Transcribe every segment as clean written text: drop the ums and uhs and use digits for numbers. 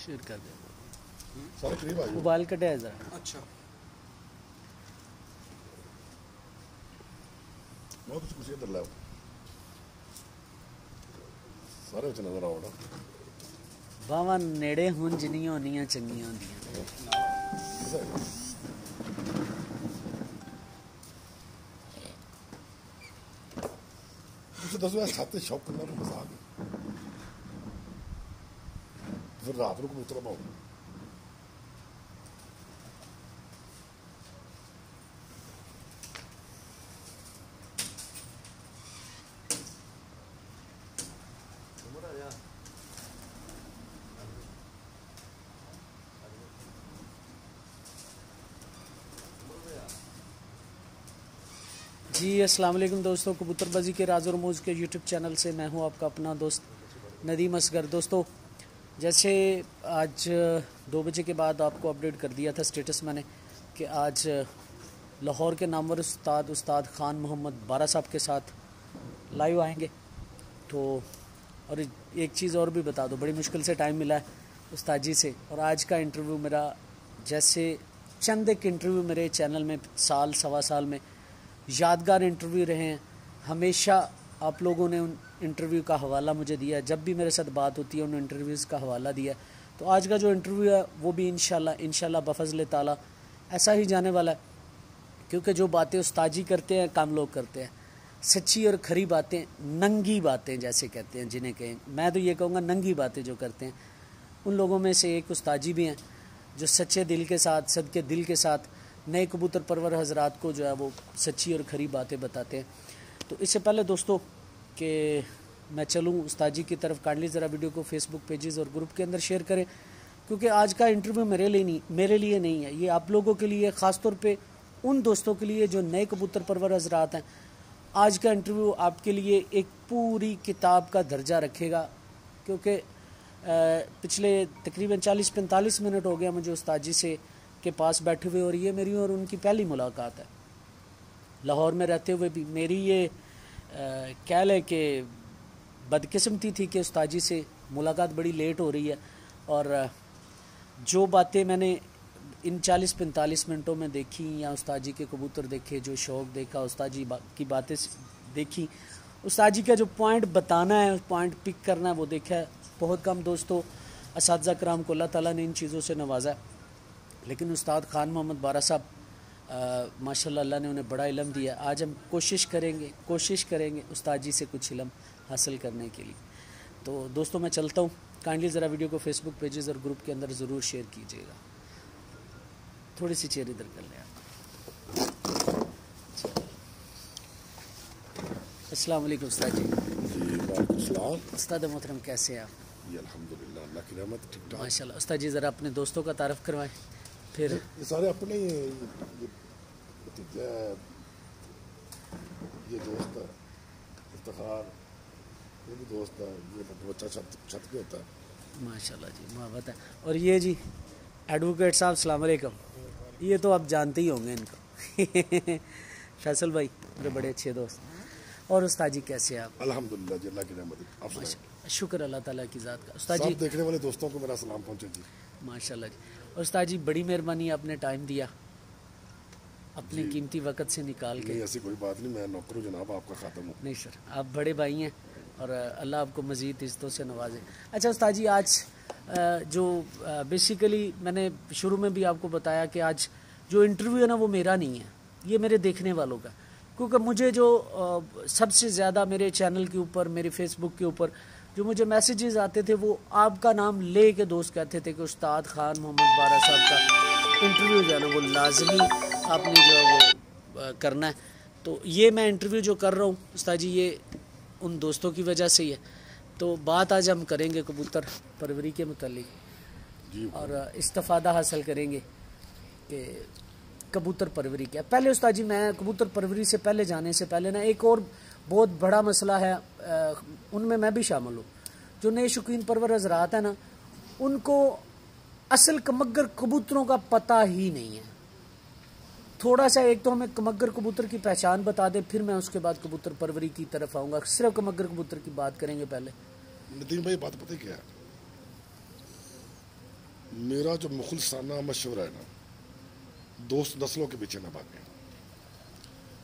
Share कर दे। सारे करीब आ जाओ। मोबाइल कटे है ज़रा। अच्छा बहुत कुछ कुछ इधर लाओ, सारे ਵਿੱਚ नजर आओ ना। बावां नेड़े हुन जिन्नियां होनियां चंगियां होंदियां। ਤੁਸੀਂ ਦੱਸੋ ਇਹ ਛੱਤ ਤੇ ਸ਼ੌਕ ਕਿੰਨਾ ਕੁ ਮਜ਼ਾਕ ਹੈ, ਫਿਰ ਰਾਤ ਨੂੰ ਕਬੂਤਰ ਪਾਓ। जी अस्सलाम वालेकुम दोस्तों, कबूतरबाजी के राज और मौज के यूट्यूब चैनल से मैं हूं आपका अपना दोस्त नदीम असगर। दोस्तों जैसे आज 2 बजे के बाद आपको अपडेट कर दिया था स्टेटस मैंने कि आज लाहौर के नामवर उस्ताद ख़ान मोहम्मद बारा साहब के साथ लाइव आएंगे। तो और एक चीज़ और भी बता दो, बड़ी मुश्किल से टाइम मिला है उस्ताद जी से, और आज का इंटरव्यू मेरा जैसे चंद एक इंटरव्यू मेरे चैनल में साल सवा साल में यादगार इंटरव्यू रहे हैं। हमेशा आप लोगों ने उन इंटरव्यू का हवाला मुझे दिया, जब भी मेरे साथ बात होती है उन इंटरव्यूज़ का हवाला दिया। तो आज का जो इंटरव्यू है वो भी इंशाल्लाह बफज़ल ताला ऐसा ही जाने वाला है, क्योंकि जो बातें उस्ताद जी करते हैं काम लोग करते हैं। सच्ची और खरी बातें, नंगी बातें जैसे कहते हैं जिन्हें कहें, मैं तो ये कहूँगा नंगी बातें जो करते हैं, उन लोगों में से एक उस्ताद जी भी हैं जो सच्चे दिल के साथ, सदके दिल के साथ नए कबूतर परवर हजरात को जो है वो सच्ची और खरी बातें बताते हैं। तो इससे पहले दोस्तों कि मैं चलूँ उस्ताद जी की तरफ, काइंडली ज़रा वीडियो को फेसबुक पेजेस और ग्रुप के अंदर शेयर करें, क्योंकि आज का इंटरव्यू मेरे लिए नहीं है, ये आप लोगों के लिए, ख़ास तौर पे उन दोस्तों के लिए जो नए कबूतर परवर हजरात हैं। आज का इंटरव्यू आपके लिए एक पूरी किताब का दर्जा रखेगा, क्योंकि पिछले तकरीबन 40-45 मिनट हो गया मुझे उस्ताद जी से के पास बैठे हुए, और ये मेरी और उनकी पहली मुलाकात है लाहौर में रहते हुए भी। मेरी ये कह लें कि बदकिस्मती थी कि उस्ताद जी से मुलाकात बड़ी लेट हो रही है, और जो बातें मैंने इन 40-45 मिनटों में देखी, या उस्ताद जी के कबूतर देखे, जो शौक़ देखा, उस्ताद जी की बातें देखी, उस्ताद जी का जो पॉइंट बताना है, पॉइंट पिक करना है, वो देखा है। बहुत कम दोस्तों असातिज़ा कराम को अल्लाह ताला ने इन चीज़ों से नवाजा है, लेकिन उस्ताद ख़ान मोहम्मद बारा साहब माशाल्लाह अल्लाह ने उन्हें बड़ा इल्म दिया। आज हम कोशिश करेंगे उस्ताद जी से कुछ इल्म हासिल करने के लिए। तो दोस्तों मैं चलता हूँ, काइंडली ज़रा वीडियो को फेसबुक पेजेस और ग्रुप के अंदर ज़रूर शेयर कीजिएगा। थोड़ी सी चेयर इधर कर लें आप। अस्सलाम वालेकुम उस्ताद जी। उस्ताद मोहतरम कैसे हैं आप? जी अल्हम्दुलिल्लाह, अल्लाह की रहमत, ठीक ठाक माशाल्लाह। उस्ताद जी ज़रा अपने दोस्तों का तारफ़ करवाएं। फिर ये सारे अपने ही, ये दोस्त है इफ्तिखार, ये भी दोस्त है, ये बच्चा छत पे होता है। माशाल्लाह जी, मोहब्बत है। और ये जी एडवोकेट साहब अस्सलाम वालेकुम, ये तो आप जानते ही होंगे इनको फैसल भाई, मेरे बड़े अच्छे दोस्त। और उस्ताद जी कैसे हैं आप? अल्हम्दुलिल्लाह जी, अल्लाह की रहमत है। आप सुनाएं। शुक्र अल्लाह ताला की ज़ात का। उस्ताद जी सब देखने वाले दोस्तों को मेरा सलाम पहुंचे जी। माशाल्लाह जी। और उस्ताद जी बड़ी मेहरबानी, आपने टाइम दिया अपने कीमती वक़्त से निकाल के। नहीं ऐसी कोई बात नहीं, मैं नौकर हूँ जनाब, आपका खातम हूँ। नहीं सर, आप बड़े भाई हैं और अल्लाह आपको मज़ीद इज़्ज़तों से नवाजे। अच्छा उस्ताद जी, आज जो बेसिकली मैंने शुरू में भी आपको बताया कि आज जो इंटरव्यू है ना वो मेरा नहीं है, ये मेरे देखने वालों का, क्योंकि मुझे जो सबसे ज़्यादा मेरे चैनल के ऊपर, मेरे फेसबुक के ऊपर जो मुझे मैसेजेस आते थे वो आपका नाम ले के दोस्त कहते थे कि उस्ताद ख़ान मोहम्मद बारा साहब का इंटरव्यू जो है ना वो लाजमी आपने जो है वो करना है। तो ये मैं इंटरव्यू जो कर रहा हूँ उस्ताद जी, ये उन दोस्तों की वजह से ही है। तो बात आज हम करेंगे कबूतर परवरी के मुतालिक, और इस्तिफ़ादा हासिल करेंगे कि कबूतर परवरी क्या। पहले उस्ताद जी मैं कबूतर परवरी से पहले जाने से पहले ना एक और बहुत बड़ा मसला है, उनमें मैं भी शामिल हूँ। जो नए शौकीन परवर हजरात हैं ना, उनको असल कमग्गर कबूतरों का पता ही नहीं है। थोड़ा सा एक तो हमें कमग्गर कबूतर की पहचान बता दें, फिर मैं उसके बाद कबूतर परवरी की तरफ आऊँगा। सिर्फ कमग्गर कबूतर की बात करेंगे पहले। नदीम भाई बात पता क्या है, मेरा जो मुखलिसाना मशवरा है ना, दोस्त नस्लों के पीछे ना भागे।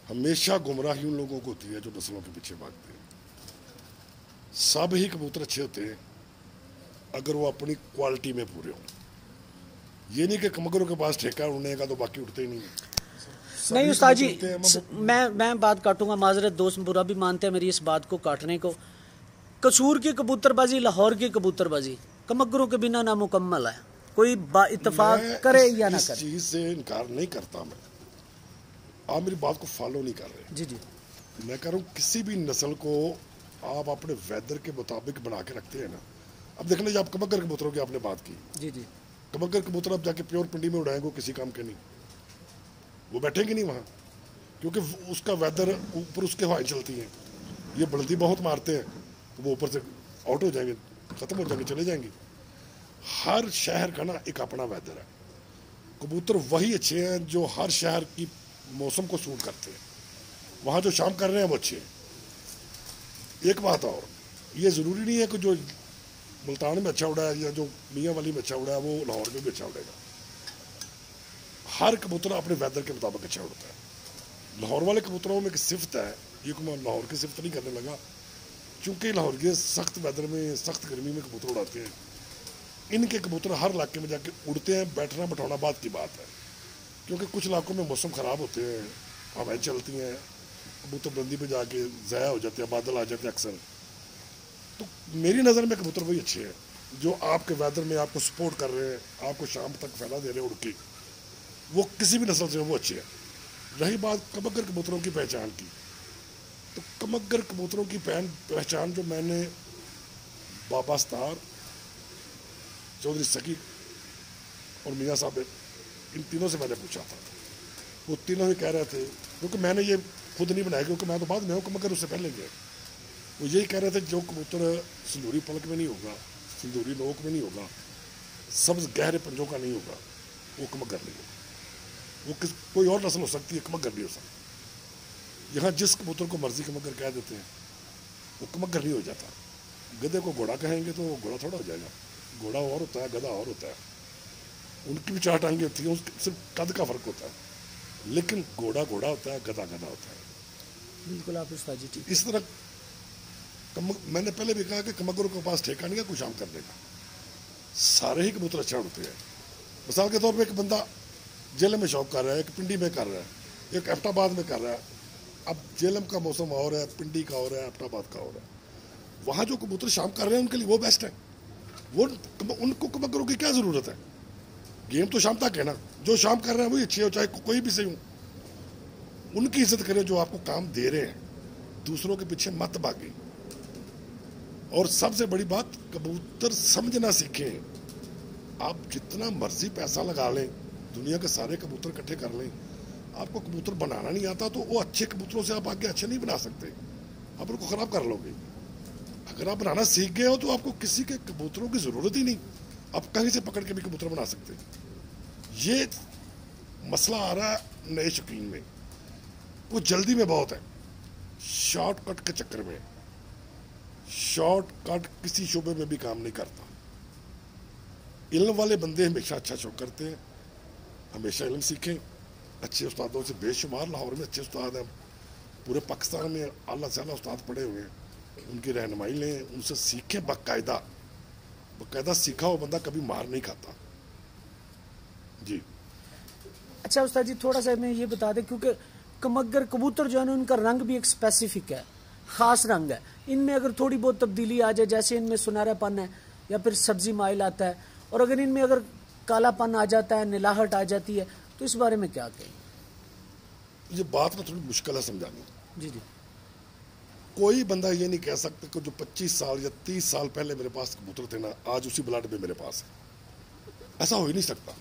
हमेशा गुमराही उन लोगों को होती है जो नस्लों के पीछे भागते हैं। सब ही कबूतर अच्छे होते हैं अगर वो अपनी क्वालिटी में पूरे हों। ये नहीं कि कमगरों के पास ठेका उड़ने का तो बाकी उड़ते ही नहीं है। नहीं उस्ताद जी, मैं बात काटूंगा, माजरत, दोस्त बुरा भी मानते हैं मेरी इस बात को काटने को। कसूर की कबूतरबाजी, लाहौर की कबूतरबाजी कमगरों के बिना नामुकम्मल है, कोई इत्तेफाक करे या ना करे। इस चीज से इनकार नहीं करता मैं, आप मेरी बात को फॉलो नहीं कर रहे। जी जी, मैं कह रहा हूँ किसी भी नस्ल को आप अपने वेदर के मुताबिक बना के रखते हैं ना। अब देख लीजिए, आप कमगर कबूतरों की आपने बात की। जी जी, कमगर कबूतर आप जाके प्योर पिंडी में उड़ाएंगे, वो किसी काम के नहीं, वो बैठेंगे नहीं वहाँ, क्योंकि उसका वेदर ऊपर उसके हवाएं चलती हैं। ये बुलंदी बहुत मारते हैं तो वो ऊपर से आउट हो जाएंगे, ख़त्म हो जाएंगे, चले जाएंगे। हर शहर का ना एक अपना वेदर है। कबूतर वही अच्छे हैं जो हर शहर की मौसम को सूट करते हैं। वहाँ जो शाम कर रहे हैं वो अच्छे हैं। एक बात और, ये ज़रूरी नहीं है कि जो मुल्तान में अच्छा उड़ा है या जो मियाँ वाली में अच्छा उड़ा है वो लाहौर में भी अच्छा उड़ेगा। हर कबूतर अपने वेदर के मुताबिक अच्छा उड़ता है। लाहौर वाले कबूतरों में एक सिफत है, ये को मैं लाहौर की सिफत नहीं करने लगा, चूँकि लाहौर के सख्त वेदर में, सख्त गर्मी में कबूतर उड़ाते हैं। इनके कबूतर हर इलाके में जाके उड़ते हैं। बैठना बैठाना बात की बात है, क्योंकि कुछ इलाकों में मौसम ख़राब होते हैं, हवाएं चलती हैं, कबूतर बुलंदी पे जाके ज़ाया हो जाते हैं, बादल आ जाते हैं अक्सर। तो मेरी नज़र में कबूतर वही अच्छे हैं जो आपके वेदर में आपको सपोर्ट कर रहे हैं, आपको शाम तक फैला दे रहे हैं उड़ के। वो किसी भी नस्ल से वो अच्छे हैं। रही बात कमगर कबूतरों की पहचान की, तो कमगर कबूतरों की पहचान जो मैंने बाबा स्तार, चौधरी सकी और मियाँ साहब, इन तीनों से मैंने पूछा था। वो तीनों ही कह रहे थे, क्योंकि मैंने ये खुद नहीं बनाया, क्योंकि मैं तो बाद में हूँ, कमगर उससे पहले गए। वो यही कह रहे थे जो कबूतर सिंदूरी पलक में नहीं होगा, सिंदूरी नोक में नहीं होगा, सब्ज गहरे पंजों का नहीं होगा, वो कमगर नहीं होगा। वो कोई और नस्ल हो सकती है, कमगर नहीं हो सकती। यहाँ जिस कबूतर को मर्जी कमगर कह देते हैं वो कमगर नहीं हो जाता। गधे को घोड़ा कहेंगे तो वो घोड़ा थोड़ा हो जाएगा। घोड़ा और होता है, गधा और होता है। उनकी भी 4 टांगें होती हैं, सिर्फ कद का फर्क होता है, लेकिन घोड़ा घोड़ा होता है, गधा गधा होता है। बिल्कुल आप उस्ताद जी ठीक। इस तरह मैंने पहले भी कहा कि कमगरों के पास ठेका नहीं है कुछ काम करने का। सारे ही कबूतर अच्छा उड़ते हैं। मिसाल के तौर पे एक बंदा जेलम में शौक कर रहा है, एक पिंडी में कर रहा है, एक एबटाबाद में कर रहा है। अब जेलम का मौसम और है, पिंडी का और है, एबटाबाद का और है। वहाँ जो कबूतर शाम कर रहे हैं उनके लिए वो बेस्ट है। वो उनको कमगरों की क्या ज़रूरत है? गेम तो शाम तक है ना। जो शाम कर रहे हैं वही अच्छे हो, चाहे कोई भी सही हो। उनकी इज्जत करें जो आपको काम दे रहे हैं, दूसरों के पीछे मत भागे। और सबसे बड़ी बात, कबूतर समझना सीखें। आप जितना मर्जी पैसा लगा लें, दुनिया के सारे कबूतर इकट्ठे कर लें, आपको कबूतर बनाना नहीं आता तो वो अच्छे कबूतरों से आप आगे अच्छे नहीं बना सकते। आप उनको ख़राब कर लोगे। अगर आप बनाना सीख गए हो तो आपको किसी के कबूतरों की ज़रूरत ही नहीं, आप कहीं से पकड़ के भी कबूतर बना सकते। ये मसला आ रहा है नए शौकीन में, वो जल्दी में बहुत है, शॉर्टकट के चक्कर में। शॉर्टकट किसी शोबे में भी काम नहीं करता। इल्म वाले बंदे हमेशा अच्छा शौक करते हैं, हमेशा इल्म सीखें। अच्छे उस्तादों से बेशुमार लाहौर में अच्छे उस्ताद हैं, पूरे पाकिस्तान में आला से आला उस्ताद पढ़े हुए हैं, उनकी रहनुमाई लें, उनसे सीखें। बाकायदा सीखा हुआ बंदा कभी मार नहीं खाता। जी अच्छा उस्ताद जी, थोड़ा सा मैं ये बता दें, क्योंकि कमगर कबूतर जो है ना, उनका रंग भी एक स्पेसिफिक है, ख़ास रंग है। इनमें अगर थोड़ी बहुत तब्दीली आ जाए, जैसे इनमें सुनहरापन है या फिर सब्जी माइल आता है, और अगर इनमें अगर कालापन आ जाता है, नीलाहट आ जाती है, तो इस बारे में क्या कहें? ये बात ना थोड़ी मुश्किल है समझानी। जी जी, कोई बंदा ये नहीं कह सकता कि जो 25 साल या 30 साल पहले मेरे पास कबूतर थे ना, आज उसी ब्लड में मेरे पास है। ऐसा हो ही नहीं सकता।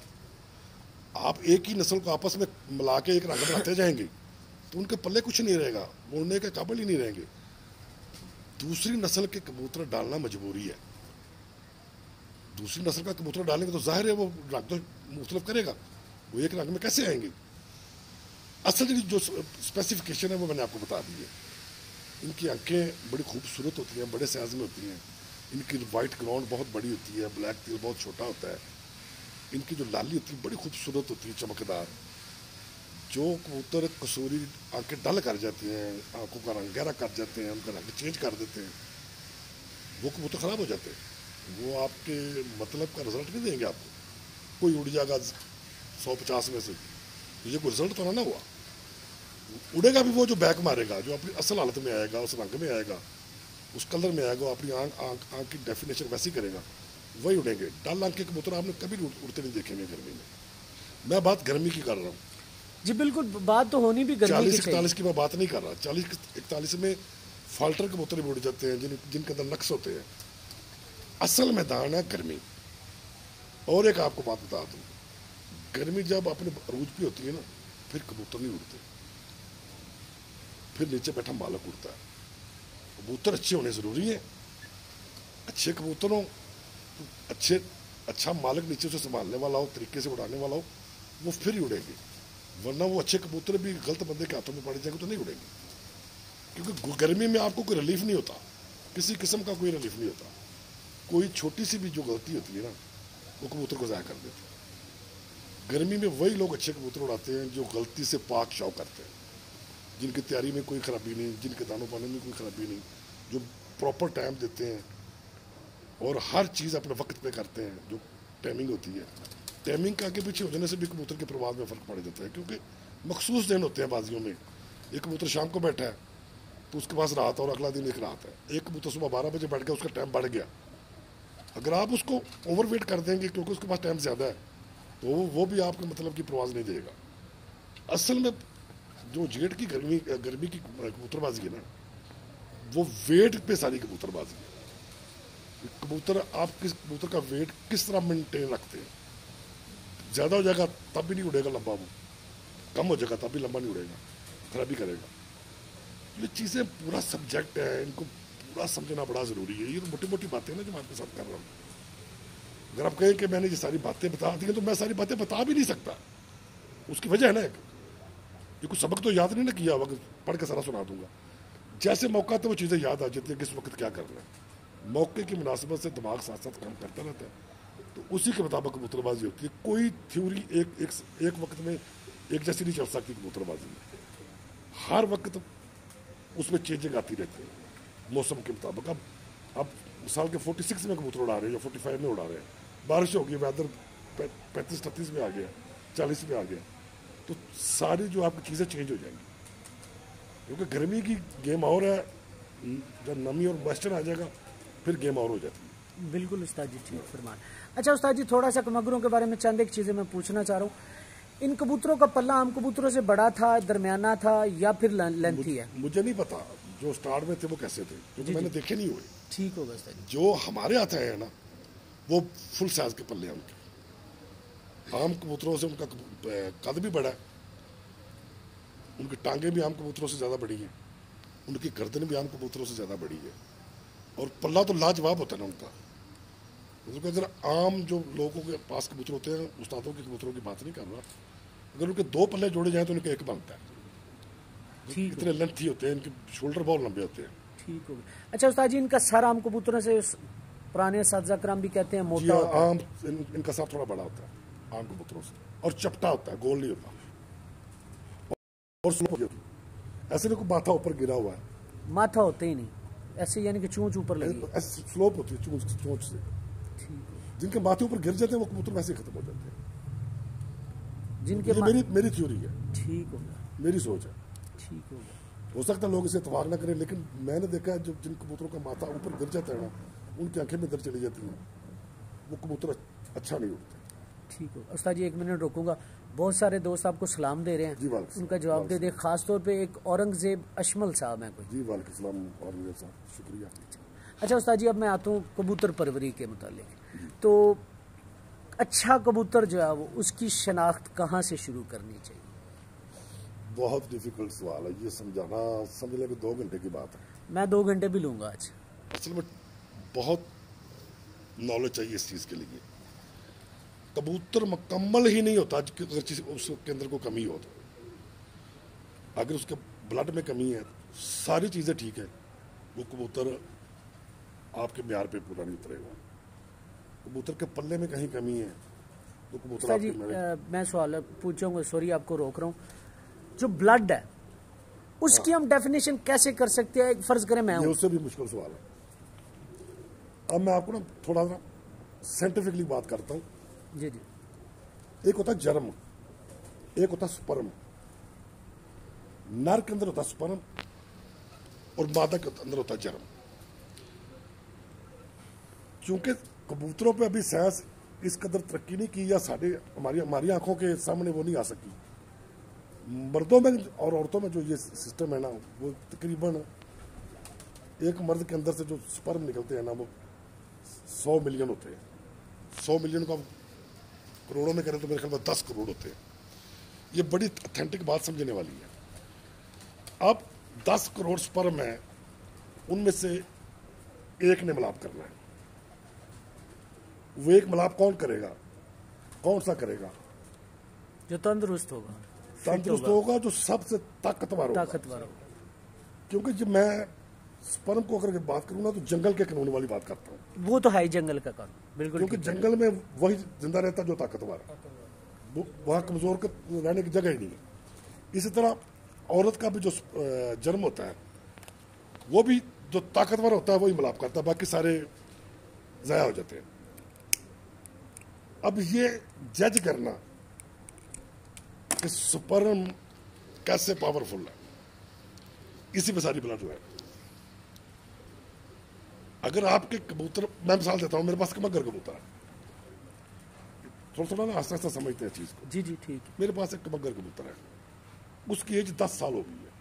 आप एक ही नस्ल को आपस में मिला के एक रंग बनाते जाएंगे तो उनके पल्ले कुछ नहीं रहेगा, वो उड़ने के काबिल ही नहीं रहेंगे। दूसरी नस्ल के कबूतर डालना मजबूरी है। दूसरी नस्ल का कबूतर डालेंगे तो जाहिर है वो रंग तो मुख्तलिफ करेगा, वो एक रंग में कैसे आएंगे? असल जो स्पेसिफिकेशन है वो मैंने आपको बता दी है। इनकी आंखें बड़ी खूबसूरत होती हैं, बड़े साइज में होती हैं। इनकी वाइट ग्राउंड बहुत बड़ी होती है, ब्लैक तिल बहुत छोटा होता है। इनकी जो लाली होती है बड़ी खूबसूरत होती है, चमकदार। जो कबूतर कसूरी आंखें डल कर जाती हैं, आंखों का रंग गहरा कर जाते हैं, उनका रंग चेंज कर देते हैं, वो कबूतर ख़राब हो जाते हैं। वो आपके मतलब का रिजल्ट नहीं देंगे आपको। कोई उड़ जाएगा 150 में से, तो ये कोई रिजल्ट तो ना हुआ। उड़ेगा भी वो जो बैक मारेगा, जो अपनी असल हालत में आएगा, उस रंग में आएगा, उस कलर में आएगा, अपनी आंख की डेफिनेशन वैसी करेगा, वही उड़ेंगे। डल आंख के कबूतर आपने कभी उड़ते नहीं देखेंगे गर्मी में। मैं बात गर्मी की कर रहा हूँ जी, बिल्कुल। बात तो होनी भी गर्मी की 40-41 की मैं बात नहीं कर रहा। 40-41 में फाल्टर कबूतर भी उड़ जाते हैं, जिनके अंदर नक्स होते हैं। असल मैदान है गर्मी। और एक आपको बात बता दूं, गर्मी जब अपने अरूज पे होती है ना, फिर कबूतर नहीं उड़ते, फिर नीचे बैठा मालक उड़ता है। कबूतर अच्छे होने जरूरी है। अच्छे कबूतरों अच्छा मालिक नीचे से संभालने वाला हो, तरीके से उड़ाने वाला हो, वो फिर ही उड़ेगी। वरना वो अच्छे कबूतर भी गलत बंदे के हाथों में पड़ जाएंगे तो नहीं उड़ेंगे। क्योंकि गर्मी में आपको कोई रिलीफ नहीं होता, किसी किस्म का कोई रिलीफ नहीं होता। कोई छोटी सी भी जो गलती होती है ना, वो कबूतर को ज़ाया कर देती है। गर्मी में वही लोग अच्छे कबूतर उड़ाते हैं जो गलती से पाक शाव करते हैं, जिनकी तैयारी में कोई खराबी नहीं, जिनके दानों पाने में कोई खराबी नहीं, जो प्रॉपर टाइम देते हैं और हर चीज़ अपने वक्त पे करते हैं। जो टाइमिंग होती है, टाइमिंग के आगे पीछे हो जाने से भी कबूतर के प्रभाव में फ़र्क पड़ जाता है। क्योंकि मखसूस दिन होते हैं बाजियों में। एक कबूतर शाम को बैठा है तो उसके पास रात और अगला दिन एक रात है। एक कबूतर सुबह 12 बजे बैठ गया, उसका टाइम बढ़ गया। अगर आप उसको ओवरवेट कर देंगे क्योंकि उसके पास टाइम ज़्यादा है, तो वो भी आपके मतलब की प्रवाज नहीं देगा। असल में जो जेठ की गर्मी की कबूतरबाजी है ना, वो वेट पे सारी कबूतरबाजी है। आप किस कबूतर का वेट किस तरह मेंटेन रखते हैं। ज़्यादा हो जाएगा तब भी नहीं उड़ेगा लंबा, वो कम हो जाएगा तब भी लंबा नहीं उड़ेगा, खराबी करेगा। ये चीज़ें पूरा सब्जेक्ट है, इनको पूरा समझना बड़ा ज़रूरी है। ये तो मोटी मोटी बातें ना जो मैं आपके साथ कर रहा हूँ। अगर आप कहें कि मैंने ये सारी बातें बता दी हैं तो मैं सारी बातें बता भी नहीं सकता। उसकी वजह है ना, ये कुछ सबक तो याद नहीं ना किया होगा, पढ़ के सारा सुना दूंगा। जैसे मौका तो वो चीज़ें याद आ जाती है किस वक्त क्या करना है। मौके की मुनासिबत से दिमाग साथ साथ काम करता रहता है, तो उसी के मुताबिक कबूतरबाजी होती है। कोई थ्योरी एक वक्त में एक जैसी नहीं चल सकती कबूतरबाजी में। हर वक्त उसमें चेंजिंग आती रहती है मौसम के मुताबिक। अब मिसाल के 46 में कबूतर उड़ा रहे हैं या 45 में उड़ा रहे हैं, बारिश हो गई, वेदर 35-38 में आ गया, 40 में आ गया, तो सारी जो आपकी चीज़ें चेंज हो जाएंगी। क्योंकि गर्मी की गेम और है, जब नमी और मॉइस्चर आ जाएगा फिर गेम और हो जाती है। बिल्कुल उस्ताद जी, ठीक फरमान। अच्छा उस्ताद जी, थोड़ा सा कमगरों के बारे में चंद एक चीज़ें मैं पूछना चाह रहा हूँ। इन कबूतरों का पल्ला आम कबूतरों से बड़ा था, दरमियाना था, या फिर लेंथी है? मुझे नहीं पता जो स्टार्ट में थे वो कैसे थे, क्योंकि मैंने देखे नहीं हुए। ठीक होगा उस्ताद जी। जो हमारे आते हैं ना, वो फुल साइज के पल्ले हैं उनके। आम कबूतरों से उनका कद भी बड़ा है, उनकी टांगे भी आम कबूतरों से ज़्यादा बड़ी हैं, उनकी गर्दन भी आम कबूतरों से ज़्यादा बड़ी है, और पल्ला तो लाजवाब होता है ना उनका। मतलब अगर आम जो लोगों के पास कबूतर होते हैं, उस्तादों के कबूतरों की बात नहीं कर रहा, अगर उनके 2 पल्ले जोड़े जाएं तो उनके एक बनता है। इतने लेंथी होते हैं, इनके शोल्डर बहुत लंबे होते हैं। ठीक हो गया। अच्छा उस्ताद जी, इनका सर आम कबूतरों से पुराने असातिज़ा कराम भी कहते हैं मोटा होता है। आम इनका सर थोड़ा बड़ा होता है आम कबूतरों से, और चपटा होता है, गोल नहीं होता, और स्लोप ऐसे नहीं, माथा ऊपर गिरा हुआ है। माथा होते ही नहीं ऐसे, यानी कि चोंच ऊपर लगी, स्लोप होती है चोंच से। जिनके माथे ऊपर गिर जाते हैं वो कबूतर वैसे खत्म हो जाते हैं। जिनके मेरी थ्योरी है। ठीक हो गया, मेरी सोच है। ठीक हो गया। हो सकता है लोग इसे इतवार ना करें, लेकिन मैंने देखा है जो जिन कबूतरों का माथा ऊपर गिर जाता है ना, उनकी आंखें में दर्द चली जाती हैं, वो कबूतर अच्छा नहीं उड़ते। ठीक हो उस्ताद जी, 1 मिनट रोकूंगा। बहुत सारे दोस्त आपको सलाम दे रहे हैं, उनका जवाब दे दे। खास तौर पे एक औरंगजेब अशमल साहब हैं कोई। जी वालेकुम सलाम औरंगजेब साहब, शुक्रिया। अच्छा उस्ताद जी, अब मैं आता हूँ कबूतर परवरी के मुतालिक। तो अच्छा कबूतर जो है वो उसकी शनाख्त कहाँ से शुरू करनी चाहिए? बहुत डिफिकल्ट सवाल है ये, समझाना समझ लें कि 2 घंटे की बात है। मैं 2 घंटे भी लूँगा आज। असल में बहुत नॉलेज चाहिए इस चीज़ के लिए। कबूतर मुकम्मल ही नहीं होता अगर उसके अंदर कोई कमी हो। तो अगर उसके ब्लड में कमी है, सारी चीज़ें ठीक है, वो कबूतर आपके म्यार पे पूरा नहीं उतरेगा। कबूतर के पल्ले में कहीं कमी है, तो कबूतर उस्ताद जी आपके मेरे मैं सवाल पूछूंगा, सॉरी आपको रोक रहा हूँ। जो ब्लड है उसकी हम डेफिनेशन कैसे कर सकते हैं? फर्ज करें मैं ये हूँ। उससे भी मुश्किल सवाल है। अब मैं आपको ना थोड़ा सा साइंटिफिकली बात करता हूँ। जी जी। एक होता है जर्म, एक होता है स्पर्म। नर के अंदर होता है स्पर्म और मादा के अंदर होता है जर्म। क्योंकि कबूतरों पे अभी साइंस इस कदर तरक्की नहीं की, या हमारी आंखों के सामने वो नहीं आ सकी। मर्दों में और औरतों में जो ये सिस्टम है ना, वो तकरीबन एक मर्द के अंदर से जो स्पर्म निकलते हैं ना, वो 100 मिलियन होते हैं। 100 मिलियन को करोड़ों में करें तो मेरे ख्याल में 10 करोड़ होते हैं। ये बड़ी ऑथेंटिक बात समझने वाली है। अब 10 करोड़ स्पर्म है, उनमें से एक ने मिलाप करना है। वो एक मिलाप कौन करेगा? कौन सा करेगा? जो तंदुरुस्त होगा, तंदुरुस्त होगा, जो सबसे ताकतवर होगा। क्योंकि जब मैं स्पर्म को अगर बात करूँ ना, तो जंगल के कानून वाली बात करता हूँ। वो तो है ही जंगल का कानून, बिल्कुल। क्योंकि जंगल में वही जिंदा रहता जो ताकतवर है, वहां कमजोर के रहने की जगह ही नहीं है। इसी तरह औरत का भी जो जन्म होता है, वो भी जो ताकतवर होता है वही मिलाप करता है, बाकी सारे जाया हो जाते हैं। अब ये जज करना कि स्पर्म कैसे पावरफुल है, इसी पे सारी ब्लड है। अगर आपके कबूतर, मैं मिसाल देता हूं, मेरे पास मगर कबूतर है, थोड़ा थोड़ा ना आस्ता आस्ता समझते हैं चीज को। जी जी ठीक। मेरे पास एक मगर कबूतर है, उसकी एज 10 साल हो गई है।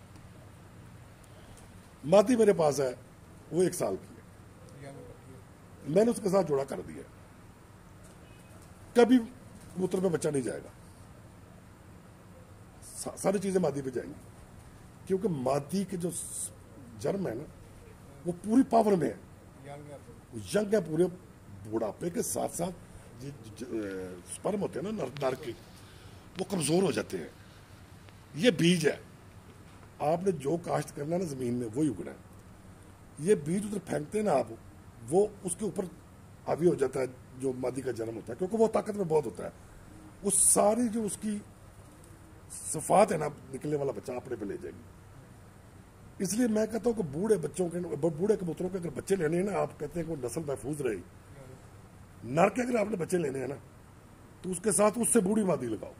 मादी मेरे पास है, वो 1 साल की है। मैंने उसके साथ जोड़ा कर दिया। कभी कबूतर पे बच्चा नहीं जाएगा, सारी चीजें मादी पे जाएंगी। क्योंकि मादी के जो जन्म है ना, वो पूरी पावर में है, यंग है, पूरे बुढ़ापे के साथ साथ स्पर्म होते हैं ना नर के, वो कमजोर हो जाते हैं। ये बीज है, आपने जो काश्त करना है ना जमीन में, वही उगना है। ये बीज उधर फेंकते हैं ना आप, वो उसके ऊपर हावी हो जाता है जो मादी का जन्म होता है, क्योंकि वो ताकत में बहुत होता है। वो सारी जो उसकी सफात है ना, निकलने वाला बच्चा अपने पे ले जाएगी। इसलिए मैं कहता हूं कि बूढ़े बच्चों के, बूढ़े कबूतरों के अगर बच्चे लेने हैं ना, आप कहते हैं कि वो नस्ल महफूज रही, नर के अगर आपने बच्चे लेने हैं ना, तो उसके साथ उससे बूढ़ी मादी लगाओ,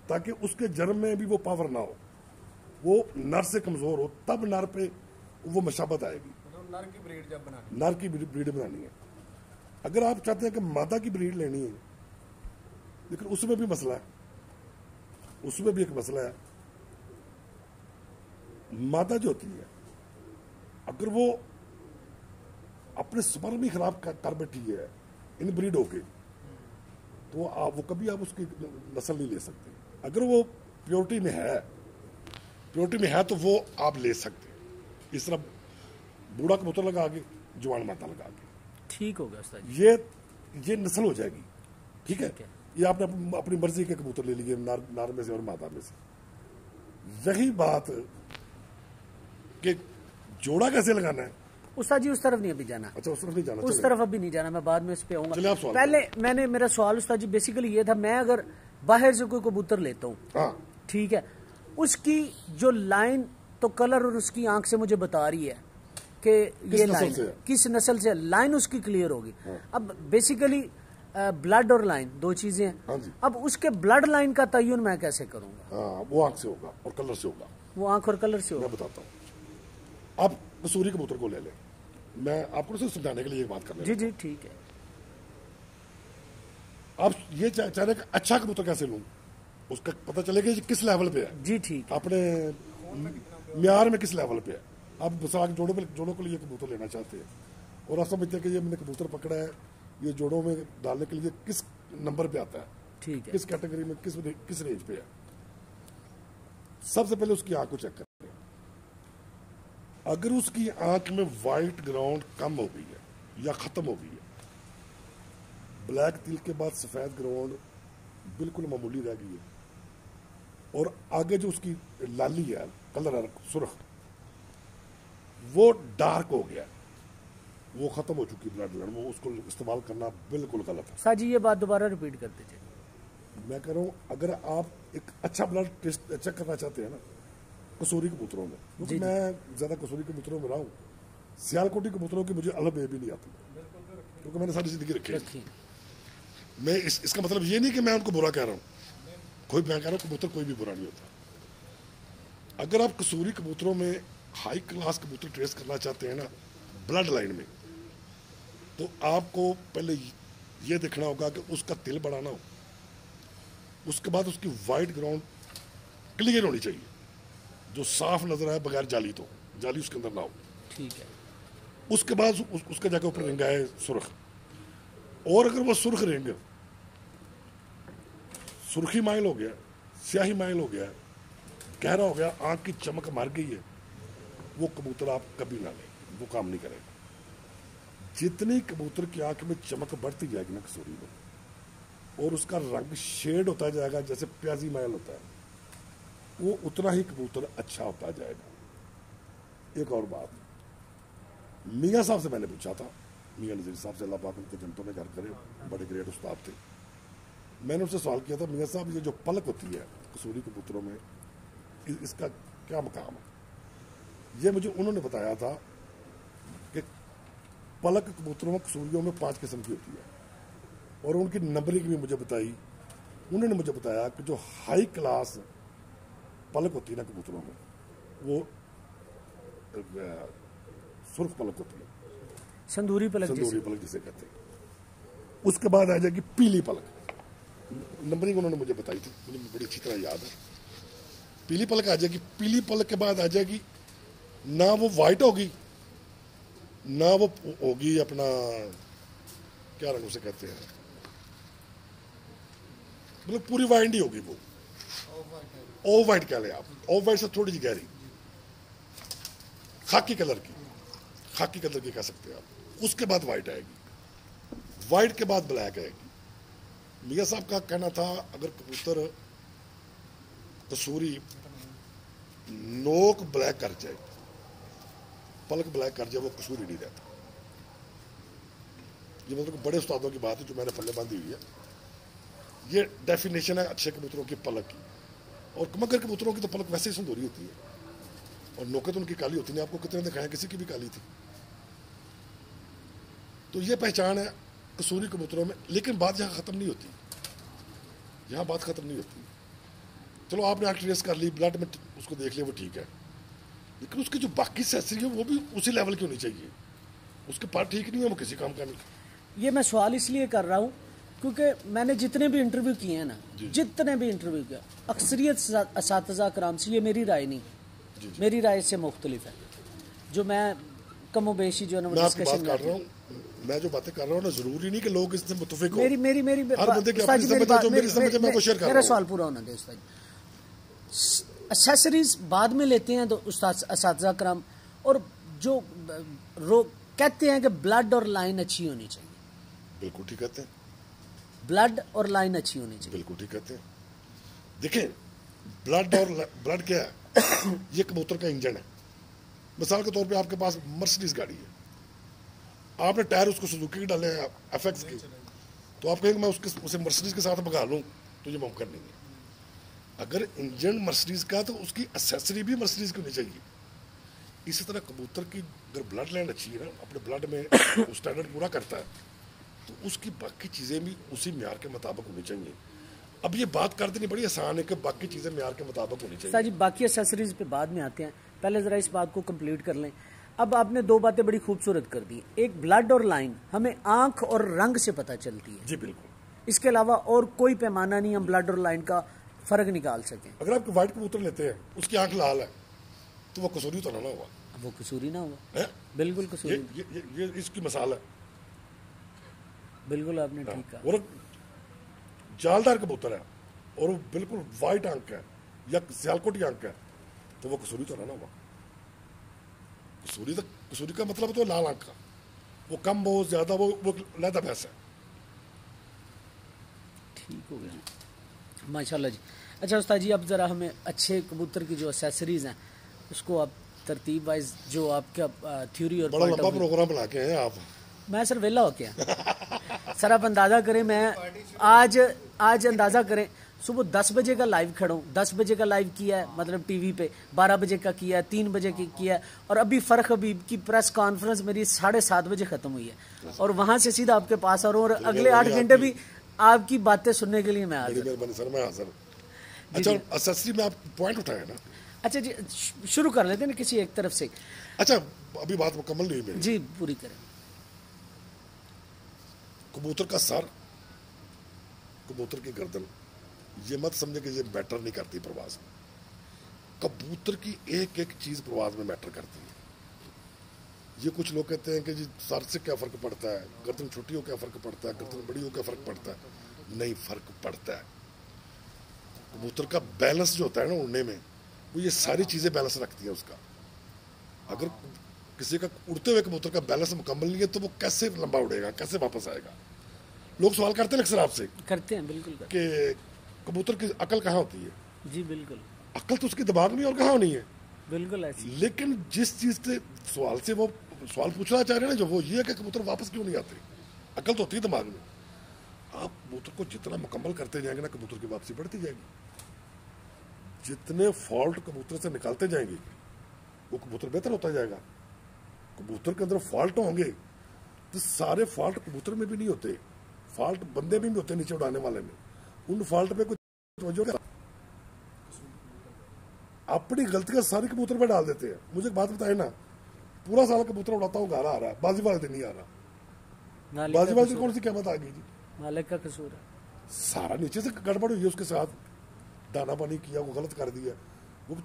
ताकि उसके जन्म में भी वो पावर ना हो, वो नर से कमजोर हो, तब नर पे वो मशाबत आएगी। नर की ब्रीड जब बनानी, नर की ब्रीड बनानी है। अगर आप चाहते हैं कि मादा की ब्रीड लेनी है, लेकिन उसमें भी मसला है, उसमें भी एक मसला है। मादा जो होती है, अगर वो अपने स्पर्म ही खराब कर बैठी है इनब्रीड होके, तो वो कभी आप उसकी नस्ल नहीं ले सकते। अगर वो प्योरिटी में है तो वो आप ले सकते हैं। इस तरह बूढ़ा कबूतर लगा के, जवान मादा लगा के, ठीक हो गया उस्ताद जी। ये नस्ल हो जाएगी। ठीक है। ये आपने अपनी मर्जी के कबूतर ले लिए, नार में से और मादा में से। रही बात कि जोड़ा कैसे लगाना है, उस्ताद जी उस तरफ नहीं अभी जाना। अच्छा, उस तरफ नहीं जाना, उस तरफ अभी नहीं जाना, मैं बाद में इस पे चलिए आप आऊंगा। सवाल पहले मेरा सवाल उस्ताद जी बेसिकली ये था, मैं अगर बाहर से कोई कबूतर लेता हूँ, हाँ, ठीक है, उसकी जो लाइन तो कलर और उसकी आंख से मुझे बता रही है कि ये लाइन किस नस्ल से, लाइन उसकी क्लियर होगी। अब बेसिकली ब्लड और लाइन दो चीजें हैं। हाँ जी। अब उसके ब्लड लाइन का तयन मैं कैसे करूंगा? हाँ, वो आंख से होगा और कलर से होगा। वो आंख और कलर से होगा। मैं बताता हूँ। आप कसूरी कबूतर को ले लें, मैं आपको सिर्फ समझाने के लिए एक बात कर जी जी ठीक है। आप ये चाह रहे हैं कि अच्छा कबूतर कैसे लूं, उसका पता चलेगा किस लेवल पे है। जी ठीक। अपने म्यार में किस लेवल पे है। आप बसाक जोड़ों के लिए कबूतर लेना चाहते हैं और आप समझते हैं कि ये मैंने कबूतर पकड़ा है, ये जोड़ों में डालने के लिए किस नंबर पे आता है, ठीक है, किस कैटेगरी में, किस रेंज पे है। सबसे पहले उसकी आंख को चेक करें। अगर उसकी आंख में व्हाइट ग्राउंड कम हो गई है या खत्म हो गई है, ब्लैक तिल के बाद सफेद ग्राउंड बिल्कुल मामूली रह गई है, और आगे जो उसकी लाली है, कलर है सुर्ख, वो डार्क हो गया, वो ख़त्म हो चुकी ब्लड लाइन, वो उसको इस्तेमाल करना बिल्कुल गलत है। सर जी ये बात दोबारा रिपीट कर दीजिए। मैं कह रहा हूँ अगर आप एक अच्छा ब्लड टेस्ट चेक करना चाहते हैं ना कसूरी कबूतरों में, क्योंकि मैं ज़्यादा कसूरी कबूतरों में रहा हूँ, सियालकोटी कबूतरों की मुझे अलग भी नहीं आती, क्योंकि मैंने सारी जिंदगी रखी है। मैं इसका मतलब ये नहीं कि मैं उनको बुरा कह रहा हूँ, कोई मैं कह रहा हूँ कबूतर कोई भी बुरा नहीं होता। अगर आप कसूरी कबूतरों में हाई क्लास कबूतर ट्रेस करना चाहते हैं ना ब्लड लाइन में, तो आपको पहले ये देखना होगा कि उसका तिल बढ़ाना हो, उसके बाद उसकी वाइट ग्राउंड क्लियर होनी चाहिए, जो साफ नजर आए बगैर जाली, तो जाली उसके अंदर ना हो। ठीक है। उसके बाद उसके जाके ऊपर रिंग आए सुर्ख, और अगर वो सुर्ख रिंग सुर्खी माइल हो गया, स्याही माइल हो गया, गहरा हो गया, आंख की चमक मार गई है, वो कबूतर आप कभी ना लें, वो काम नहीं करेगा। जितनी कबूतर की आंख में चमक बढ़ती जाएगी ना कसूरी में, और उसका रंग शेड होता जाएगा जैसे प्याजी माइल होता है, वो उतना ही कबूतर अच्छा होता जाएगा। एक और बात, मियाँ साहब से मैंने पूछा था, मियाँ नज़ीर साहब से, अल्लाह पाक उनके जन्नतों में घर करे, बड़े ग्रेट उस्ताद थे। मैंने उनसे सवाल किया था, मियाँ साहब ये जो पलक होती है कसूरी कबूतरों में, इसका क्या मकाम है? ये मुझे उन्होंने बताया था कि पलक कबूतरों में कसूरियों में 5 किस्म की होती है, और उनकी नंबरिंग भी मुझे बताई। उन्होंने मुझे बताया कि जो हाई क्लास पलक होती है ना कबूतरों में, वो सुर्ख पलक होती है, संदूरी पलक जिसे कहते हैं। उसके बाद आ जाएगी पीली पलक, नंबरिंग उन्होंने मुझे बताई थी, मुझे बड़ी अच्छी तरह याद है। पीली पलक आ जाएगी, पीली पलक के बाद आ जाएगी, ना वो वाइट होगी ना वो होगी अपना क्या रंग उसे कहते हैं, मतलब पूरी वाइट ही होगी, वो ऑफ वाइट कह लें आप, ऑफ वाइट से थोड़ी सी गहरी खाकी कलर की कह सकते हैं आप। उसके बाद वाइट आएगी, वाइट के बाद ब्लैक आएगी। मियाँ साहब का कहना था अगर कबूतर कसूरी नोक ब्लैक कर जाए, पलक ब्लैक कर जाए, वो कसूरी नहीं रहता। ये मतलब बड़े उस्तादों की बात है जो मैंने पल्ले बांधी हुई है। ये डेफिनेशन है अच्छे कबूतरों की पलक की। और मगर कबूतरों की तो पलक वैसे ही सुंदरी होती है, और नोकें तो उनकी काली होती नहीं, आपको कितने दिखाया, किसी की भी काली थी। तो ये पहचान है कसूरी कबूतरों में। लेकिन बात यहाँ ख़त्म नहीं होती, यहाँ बात ख़त्म नहीं होती। चलो आपने आंख ट्रेस कर ली, ब्लड में उसको देख लिया, वो ठीक है, लेकिन उसकी जो बाकी सेंसरी है वो भी उसी लेवल की होनी चाहिए। उसके पार्ट ठीक नहीं है, वो किसी काम का नहीं। ये मैं सवाल इसलिए कर रहा हूँ क्योंकि मैंने जितने भी इंटरव्यू किए हैं ना, जितने भी इंटरव्यू किया, अक्सरियत असातिज़ा कराम से, ये मेरी राय नहीं, मेरी राय से मुख्तलिफ है, जो मैं कमो बेशी जो मैं आपकी बात कर रहा हूँ, मैं जो बातें कर रहा हूँ ना, जरूरी नहीं कि लोग इससे मुतफिक हो। मेरी मेरी मेरी हर बंदे की अपनी समझ है, जो मेरी समझ है मैं वो शेयर कर रहा हूँ। मेरा सवाल पूरा होना दे उस्ताद जी। एक्सेसरीज बाद में लेते हैं तो उस्ताद असातिज़ा कराम, और जो कहते हैं कि ब्लड और लाइन अच्छी होनी चाहिए। बिल्कुल ठीक कहते हैं, ब्लड और लाइन अच्छी होनी चाहिए। बिल्कुल ठीक कहते हैं। देखें, ब्लड क्या है? ये कबूतर का इंजन है। मिसाल के तौर पे आपके पास मर्सिडीज गाड़ी है, आपने टायर उसको सुजुकी के डाले हैं, एफएक्स की, तो आप कहेंगे मैं उसे मर्सिडीज के साथ भगा लूँ, तो ये मुमकिन नहीं है। अगर इंजन मर्सिडीज का तो उसकी एक्सेसरी भी मर्सिडीज की होनी चाहिए। इसी तरह कबूतर की अगर ब्लड लाइन अच्छी है ना, अपने ब्लड में स्टैंडर्ड पूरा करता है, तो उसकी बाकी चीज़ें भी उसी म्यार के मुताबिक होनी चाहिए। अब ये बात कर देनी बड़ी आसान है कि बाकी चीज़ें म्यार के मुताबिक होनी चाहिए। जी बाकी एक्सेसरीज पे बाद में आते हैं, पहले ज़रा इस बात को कंप्लीट कर लें। अब आपने 2 बातें बड़ी खूबसूरत कर दी, एक ब्लड और लाइन हमें आंख और रंग से पता चलती है। जी बिल्कुल, इसके अलावा और कोई पैमाना नहीं हम ब्लड और लाइन का फ़र्क निकाल सकें। अगर आप व्हाइट कबूतर लेते हैं, उसकी आंख लाल है, तो वो कसूरी तो ना हुआ, वो कसूरी ना हुआ है? बिल्कुल कसूरी। ये इसकी मिसाल है। बिल्कुल आपने ठीक कहा। और जालदार कबूतर है और वो बिल्कुल वाइट आंख है या सियालकोटी आंख है, तो वो कसूरी तो ना हुआ। कसूरी का मतलब तो लाल आंख का, वो कम बहुत ज्यादा वो लहदा भैंस है। ठीक हो गया माशाल्लाह जी। अच्छा उस्ताद जी, अब ज़रा हमें अच्छे कबूतर की जो एक्सेसरीज़ हैं उसको आप तरतीब वाइज जो आपका थ्योरी और बड़ा लंबा प्रोग्राम बना के हैं आप। मैं सर वेला हो गया सर, आप अंदाज़ा करें, मैं आज अंदाज़ा करें, सुबह 10 बजे का लाइव खड़ा हूँ, 10 बजे का लाइव किया है मतलब टीवी पे, 12 बजे का किया है, 3 बजे की किया है, और अभी फ़र्क हबीब की प्रेस कॉन्फ्रेंस मेरी 7:30 बजे ख़त्म हुई है, और वहाँ से सीधा आपके पास आ रहा हूँ, और अगले 8 घंटे भी आपकी बातें सुनने के लिए मैं हाजिर। मेहरबानी सर, मैं हाजिर। अच्छा, एसेसरी में आप पॉइंट उठाए ना। अच्छा जी, शुरू कर लेते हैं ना किसी एक तरफ से। अच्छा, अभी बात मुकम्मल नहीं हुई मेरी। जी पूरी करें। कबूतर का सर, कबूतर की गर्दन, ये मत समझे कि ये मैटर नहीं करती प्रवास में। कबूतर की एक एक चीज प्रवास में मैटर करती है। ये कुछ लोग कहते हैं कि जी सर से क्या फर्क पड़ता है, गर्दन छोटी हो क्या फर्क पड़ता है, गर्दन बड़ी हो क्या फर्क पड़ता है। नहीं, फर्क पड़ता है। कबूतर का बैलेंस जो होता है ना उड़ने में, वो ये सारी चीजें बैलेंस रखती है उसका। अगर किसी का उड़ते हुए कबूतर का बैलेंस मुकम्मल नहीं है तो वो कैसे लंबा उड़ेगा, कैसे वापस आएगा। लोग सवाल करते हैं अक्सर आपसे, करते हैं बिल्कुल कि कबूतर की अकल कहाँ होती है। जी बिल्कुल, अकल तो उसके दिमाग में और कहाँ होनी है। बिल्कुल ऐसी। लेकिन जिस चीज से सवाल से वो सवाल पूछना चाह रहे हैं ना, जो वो ये है कि कबूतर वापस क्यों नहीं आते। अकल तो होती है दिमाग में। आप कबूतर को जितना मुकम्मल करते जाएंगे ना, कबूतर की वापसी बढ़ती जाएगी। जितने फॉल्ट कबूतर से निकालते जाएंगे वो कबूतर बेहतर होता जाएगा। कबूतर के अंदर फॉल्ट होंगे तो सारे फॉल्ट कबूतर में भी नहीं होते, फॉल्ट बंदे में भी होते, नीचे उड़ाने वाले में। उन फॉल्ट पे कुछ तवज्जो, अपनी गलतियां सारी कबूतर पे डाल देते हैं। मुझे एक बात बताए ना, पूरा साल कबूतर उड़ाता हूँ, घर आ रहा है, बाजी वाले दिन नहीं आ रहा। बाजी वाले दिन कौन सी कीमत आ गई जी, मालिक का कसूर है। सारा नीचे से गड़बड़ हुई है, उसके साथ दाना पानी किया, वो गलत कर दिया। वो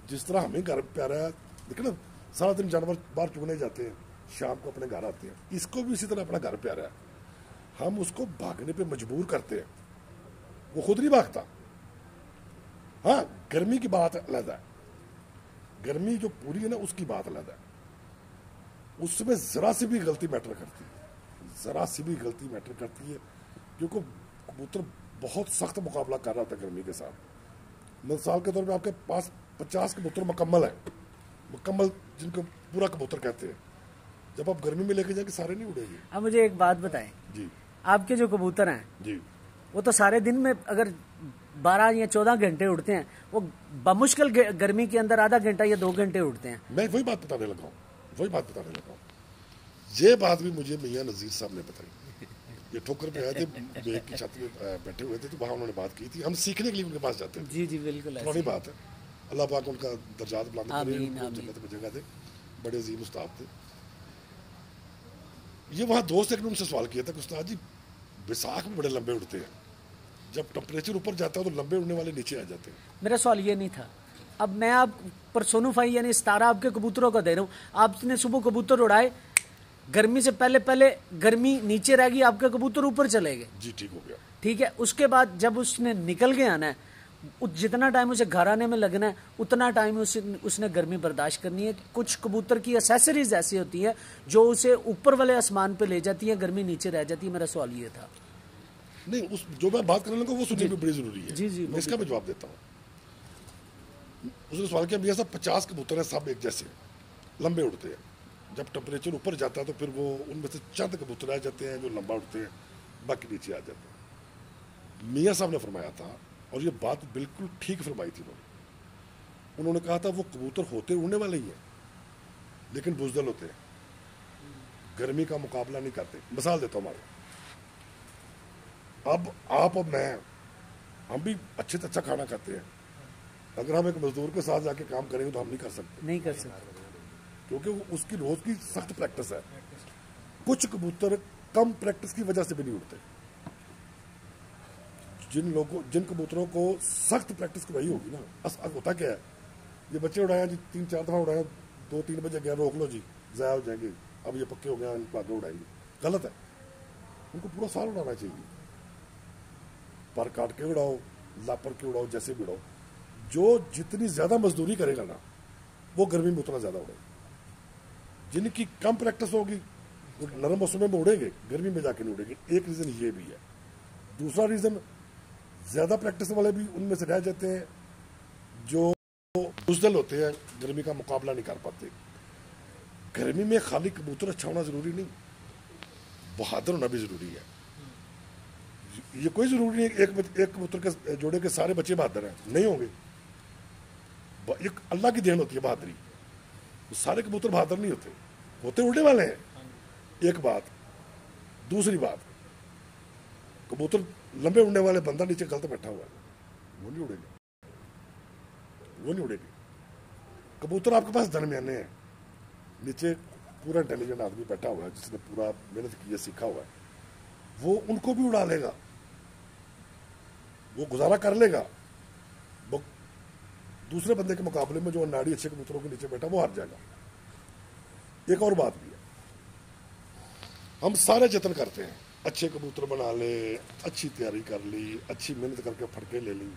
जिस तरह हमें घर प्यारा है, देखिए ना, सारा दिन जानवर बाहर चुगने जाते हैं, शाम को अपने घर आते हैं। इसको भी इसी तरह अपना घर प्यारा है, हम उसको भागने पे मजबूर करते हैं, वो खुद नहीं भागता। हाँ, गर्मी की बात अलग है, गर्मी जो पूरी है ना उसकी बात अलग है। उसमें जरा सी भी गलती मैटर करती है, जरा सी भी गलती मैटर करती है, क्योंकि कबूतर बहुत सख्त मुकाबला कर रहा था गर्मी के साथ। मिसाल के तौर पे आपके पास 50 कबूतर मुकम्मल है, मुकम्मल जिनको पूरा कबूतर कहते हैं। जब आप गर्मी में लेके जाएंगे सारे नहीं उड़ेंगे। अब मुझे एक बात बताएं जी, आपके जो कबूतर हैं जी, वो तो सारे दिन में अगर 12 या 14 घंटे उड़ते हैं, वो बमुश्किल गर्मी के अंदर आधा घंटा या 2 घंटे उड़ते हैं। मैं वही बात बताने लगा हूँ, वही बात बताने लगा हूँ। ये बात भी मुझे मियां नजीर साहब ने बताई। ये ठोकर पे आए थे, बेग की छत में बैठे हुए थे, तो वहाँ उन्होंने बात की थी। हम सीखने के लिए उनके पास जाते हैं। जी जी बिल्कुल, पुरानी बात है। अल्लाह पाक उनका दर्जात बुलंद करे, आमीन, उनको आमीन। जन्नत में जगह दे। बड़े अजीम उस्ताद थे। ये वहाँ दोस्त एक ने उनसे सवाल किया था कि उस्ताद जी बैसाख में बड़े लंबे उड़ते हैं, जब टेम्परेचर ऊपर जाता है तो लंबे उड़ने वाले नीचे आ जाते हैं। मेरा सवाल ये नहीं था। अब मैं आप परसोनिफाई यानी सितारा आपके कबूतरों का दे रहा हूँ। आपने सुबह कबूतर उड़ाए, गर्मी से पहले पहले गर्मी नीचे रहेगी, आपके कबूतर ऊपर चले गए। जी, ठीक हो गया। ठीक है, उसके बाद जब उसने निकल के आना है, जितना टाइम उसे घर आने में लगना है उतना टाइम उसने गर्मी बर्दाश्त करनी है। कुछ कबूतर की एसेसरीज ऐसी होती है जो उसे ऊपर वाले आसमान पे ले जाती है, गर्मी नीचे रह जाती है। मेरा सवाल ये था। नहीं, उस जो मैं बात करने लगा वो सुनने में बड़ी जरूरी है। जी जी, मैं इसका मैं जवाब देता हूँ। उसने सवाल किया, मियां साहब 50 कबूतर हैं, सब एक जैसे लंबे उड़ते हैं। जब टेम्परेचर ऊपर जाता है तो फिर वो उनमें से चंद कबूतर आ जाते हैं जो लंबा उड़ते हैं, बाकी नीचे आ जाते हैं। मियां साहब ने फरमाया था, और ये बात बिल्कुल ठीक फरमाई थी उन्होंने कहा था वो कबूतर होते उड़ने वाले ही हैं, लेकिन बुजदल होते हैं, गर्मी का मुकाबला नहीं करते। मिसाल देता हूँ, अब आप और मैं, हम भी अच्छे से अच्छा खाना खाते हैं। अगर हम एक मजदूर के साथ जाके काम करेंगे तो हम नहीं कर सकते, नहीं कर सकते, क्योंकि उसकी रोज की सख्त प्रैक्टिस है। कुछ कबूतर कम प्रैक्टिस की वजह से भी नहीं उड़ते। जिन कबूतरों को सख्त प्रैक्टिस करवाई होगी ना, होता क्या है, ये बच्चे उड़ाया जी, 3-4 दफा उड़ाया, 2-3 बजे गया, रोक लो जी, जाया हो जाएंगे, अब ये पक्के हो गए, इनको आगे उड़ाएंगे। गलत है, उनको पूरा साल उड़ाना चाहिए। पर काट के उड़ाओ, लापर के उड़ाओ, जैसे भी उड़ाओ। जो जितनी ज्यादा मजदूरी करेगा ना, वो गर्मी में उतना ज्यादा उड़ेगा। जिनकी कम प्रैक्टिस होगी वो नरम मौसम में उड़ेंगे, गर्मी में जाके नहीं उड़ेंगे। एक रीजन ये भी है। दूसरा रीजन, ज्यादा प्रैक्टिस वाले भी उनमें से रह जाते हैं जो बुज़दिल होते हैं, गर्मी का मुकाबला नहीं कर पाते। गर्मी में खाली कबूतर अच्छा होना ज़रूरी नहीं, बहादुर होना भी ज़रूरी है। ये कोई ज़रूरी नहीं एक कबूतर के जोड़े के सारे बच्चे बहादुर हैं, नहीं होंगे। एक अल्लाह की देन होती है बहादुरी। सारे कबूतर बहादुर नहीं होते, होते उड़ने वाले हैं। एक बात। दूसरी बात, कबूतर लंबे उड़ने वाले बंदा नीचे गलत बैठा हुआ है, वो नहीं उड़ेगा, वो नहीं उड़ेगी। कबूतर आपके पास दरमियाने हैं, नीचे पूरा इंटेलिजेंट आदमी बैठा हुआ है जिसने पूरा मेहनत की है, सीखा हुआ है, वो उनको भी उड़ा लेगा, वो गुजारा कर लेगा। वो दूसरे बंदे के मुकाबले में जो अनाड़ी अच्छे कबूतरों के नीचे बैठा वो हार जाएगा। एक और बात भी है, हम सारे जतन करते हैं, अच्छे कबूतर बना ले, अच्छी तैयारी कर ली, अच्छी मेहनत करके फटके ले ली,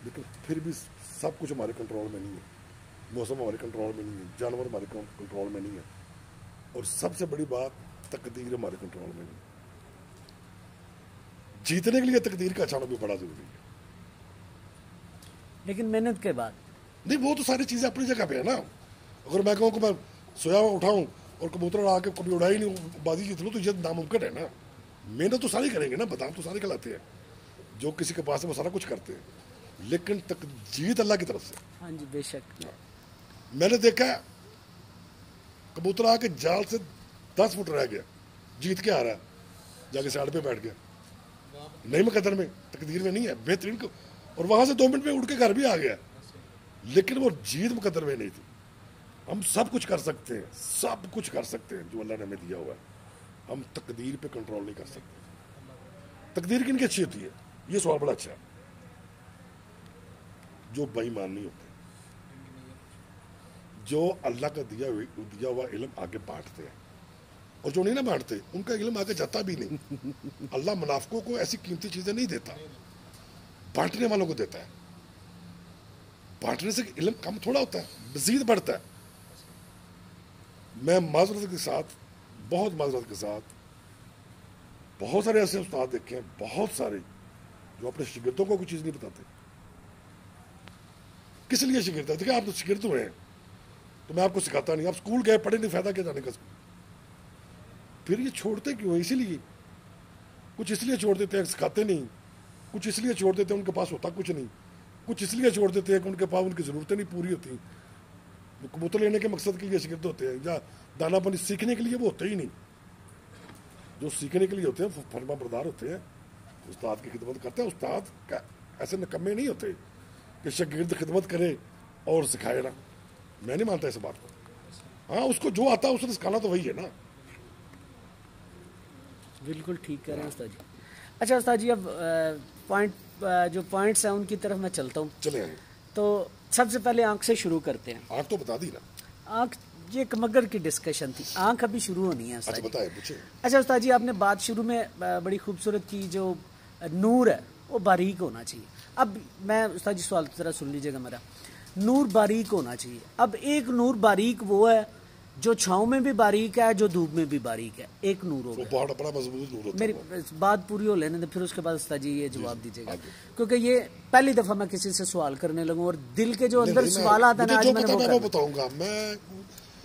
लेकिन फिर भी सब कुछ हमारे कंट्रोल में नहीं है। मौसम हमारे कंट्रोल में नहीं है, जानवर हमारे कंट्रोल में नहीं है, और सबसे बड़ी बात, तकदीर हमारे कंट्रोल में नहीं है। जीतने के लिए तकदीर का अचानक भी बड़ा जरूरी है, लेकिन मेहनत के बाद नहीं, वो तो सारी चीजें अपनी जगह पे है ना। अगर मैं कहूँ कि मैं सोया हुआ उठाऊं और कबूतर आके कभी उड़ा ही नहीं, बाजी जीत लो, तो ये नामुमकिन है ना। मेहनत तो सारी करेंगे ना, बादाम तो सारे खिलाते हैं, जो किसी के पास है वो सारा कुछ करते हैं, लेकिन जीत अल्लाह की तरफ से। हाँ जी, बेशक। मैंने देखा कबूतर आके जाल से 10 फुट रह गया, जीत के आ रहा है, जाके साइड पे बैठ गया, नहीं मुकद्दर में, तकदीर में नहीं है, बेहतरीन को, और वहां से 2 मिनट में उड़ के घर भी आ गया, लेकिन वो जीत मुकद्दर में नहीं थी। हम सब कुछ कर सकते हैं, सब कुछ कर सकते हैं जो अल्लाह ने हमें दिया हुआ है, हम तकदीर पे कंट्रोल नहीं कर सकते। तकदीर किनकी अच्छी होती है, ये सवाल बड़ा अच्छा है। जो बेईमान नहीं होते, जो अल्लाह का दिया हुआ इल्म आगे बांटते हैं, और जो नहीं ना बांटते उनका इल्म आगे जाता भी नहीं। अल्लाह मुनाफिकों को ऐसी कीमती चीजें नहीं देता, बांटने वालों को देता है। बांटने से इल्म कम थोड़ा होता है, मजीद बढ़ता है। मैं माजरत के साथ, बहुत माजरत के साथ, बहुत सारे ऐसे उस्ताद देखे हैं, बहुत सारे जो अपने शिगिर्दों को कोई चीज नहीं बताते। किस लिए शिगिर्द है? देखिए, आप तो शिगिर्द हुए हैं तो मैं आपको सिखाता नहीं, आप स्कूल गए, पढ़े नहीं, फायदा क्या जाने का। फिर ये छोड़ते क्यों? इसीलिए, कुछ इसलिए छोड़ देते हैं सिखाते नहीं, कुछ इसलिए छोड़ देते हैं उनके पास होता कुछ नहीं, कुछ इसलिए छोड़ देते हैं कि उनके पास उनकी जरूरतें नहीं पूरी होती। कबूतर लेने के मकसद के लिए शिगिर्द होते हैं, या दाना पानी सीखने के लिए वो होते ही नहीं। जो सीखने के लिए होते हैं वो फरमा बरदार होते हैं, उस्ताद की खिदमत करते हैं। उस्ताद का ऐसे निकम्मे नहीं होते कि शागिर्द खिदमत करे और सिखाए ना, मैं नहीं मानता इस बात को। हाँ, उसको जो आता है उसने सिखाना तो वही है ना। बिल्कुल ठीक कह रहे हैं उस्ताद जी। अच्छा उस्ताद जी, अब जो पॉइंट्स हैं उनकी तरफ मैं चलता हूँ। चले आए। तो सबसे पहले आंख से शुरू करते हैं। आंख तो बता दी ना। आंख, ये एक मगर की डिस्कशन थी, आंख अभी शुरू होनी है उस्ताद जी। बताए पूछे। अच्छा उस्ताद जी, आपने बात शुरू में बड़ी खूबसूरत की, जो नूर है वो बारीक होना चाहिए। अब मैं उस्ताद जी सवाल जरा सुन लीजिएगा मेरा, नूर बारीक होना चाहिए। अब एक नूर बारीक वो है जो छाँव में भी बारीक है, जो धूप में भी बारीक है, एक नूर होगा। बहुत बड़ा मजबूत नूर होता है। मेरी बात पूरी हो लेने दे, फिर उसके बाद उस्ताद जी ये जवाब दीजिएगा, क्योंकि ये पहली दफा मैं किसी से सवाल करने लगूं और दिल के जो अंदर सवाल आता है ना, आज मैंने बताऊंगा, मैं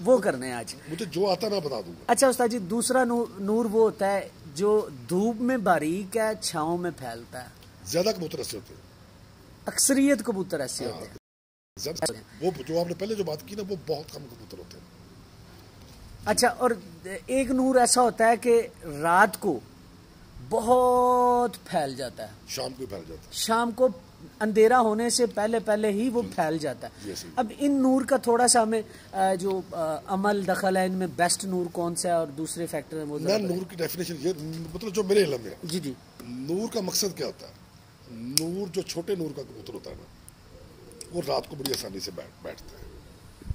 वो करने हैं आज। मुझे जो आता है मैं बता दूंगा। अच्छा उस्ताद जी, दूसरा नूर वो होता है जो धूप में बारीक है, छाँव में फैलता है। ज्यादा कबूतर ऐसे होते हैं, अक्सरियत कबूतर ऐसे होते हैं। वो जो आपने पहले जो बात की ना, वो बहुत कम कबूतर होते हैं। अच्छा, और एक नूर ऐसा होता है कि रात को बहुत फैल जाता है, शाम को फैल जाता है, शाम को अंधेरा होने से पहले पहले ही वो फैल जाता है। अब इन नूर का थोड़ा सा हमें जो अमल दखल है, इनमें बेस्ट नूर कौन सा है और दूसरे फैक्टर है वो। मैं नूर की डेफिनेशन ये, मतलब जो मेरे इल्म में है, जी जी, नूर का मकसद क्या होता है? नूर, जो छोटे नूर का कबूतर होता है ना, वो रात को बड़ी आसानी से बैठता है,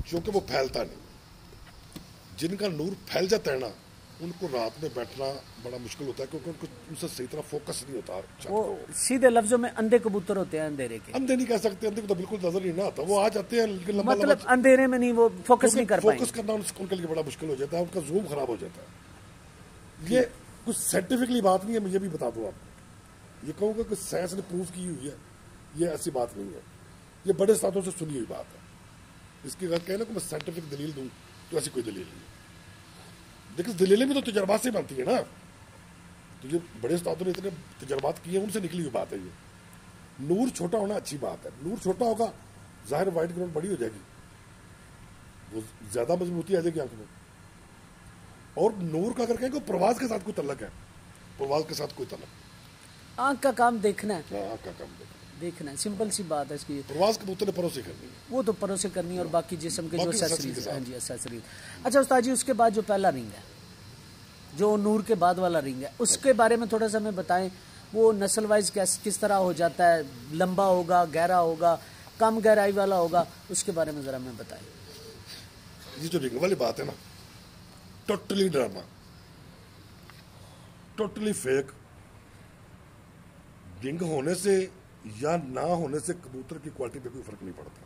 क्योंकि वो फैलता नहीं। जिनका नूर फैल जाता है ना, उनको रात में बैठना बड़ा मुश्किल होता है, क्योंकि उनको उनसे सही तरह फोकस नहीं होता। वो सीधे लफ्जों में अंधे कबूतर होते हैं, अंधेरे के। अंधे नहीं कह सकते, अंधे को तो बिल्कुल नजर ही ना आता, वो आ जाते हैं लेकिन मतलब अंधेरे में नहीं, वो फोकस नहीं कर पाएंगे। फोकस करना उनके लिए बड़ा मुश्किल हो जाता है, उनका जूम खराब हो जाता है। ये कुछ साइंटिफिकली बात नहीं है, मैं ये भी बता दूं आपको, ये कहूँगा कि साइंस ने प्रूव की हुई है, ये ऐसी बात नहीं है। ये बड़े उस्तादों से सुनी हुई बात है। इसकी अगर कहना कि मैं साइंटिफिक दलील दूं तो ऐसी कोई दलील नहीं। देखिए दलीलें भी तो तजर्बात से बनती है ना, तो जो बड़े उस्तादों ने इतने तजर्बात किए उनसे निकली हुई बात है ये। नूर छोटा होना अच्छी बात है, नूर छोटा होगा जाहिर वाइट ग्राउंड बड़ी हो जाएगी, वो ज्यादा मजबूती आ जाएगी आंख में। और नूर का अगर कहें प्रवास के साथ कोई तल्लक है, प्रवास के साथ कोई तल्लक, आंख का काम देखना है, आंख का काम देखना है, सिंपल सी बात है इसकी। प्रवास कबूतर ने परों से करनी है, वो तो परों से करनी है, और बाकी जिस्म के जो एक्सेसरीज, हाँ जी एक्सेसरीज। अच्छा उस्ताद जी, उसके बाद जो पहला रिंग है, जो नूर के बाद वाला रिंग है, उसके बारे में थोड़ा सा हमें बताएं। वो नस्ल वाइज किस तरह हो जाता है, लंबा होगा, गहरा होगा, कम गहराई वाला होगा, उसके बारे में जरा हमें बताएं। ये जो रिंग वाली बात है ना, totally drama, totally fake. Ring होने से या ना होने से कबूतर की क्वालिटी पे कोई फर्क नहीं पड़ता।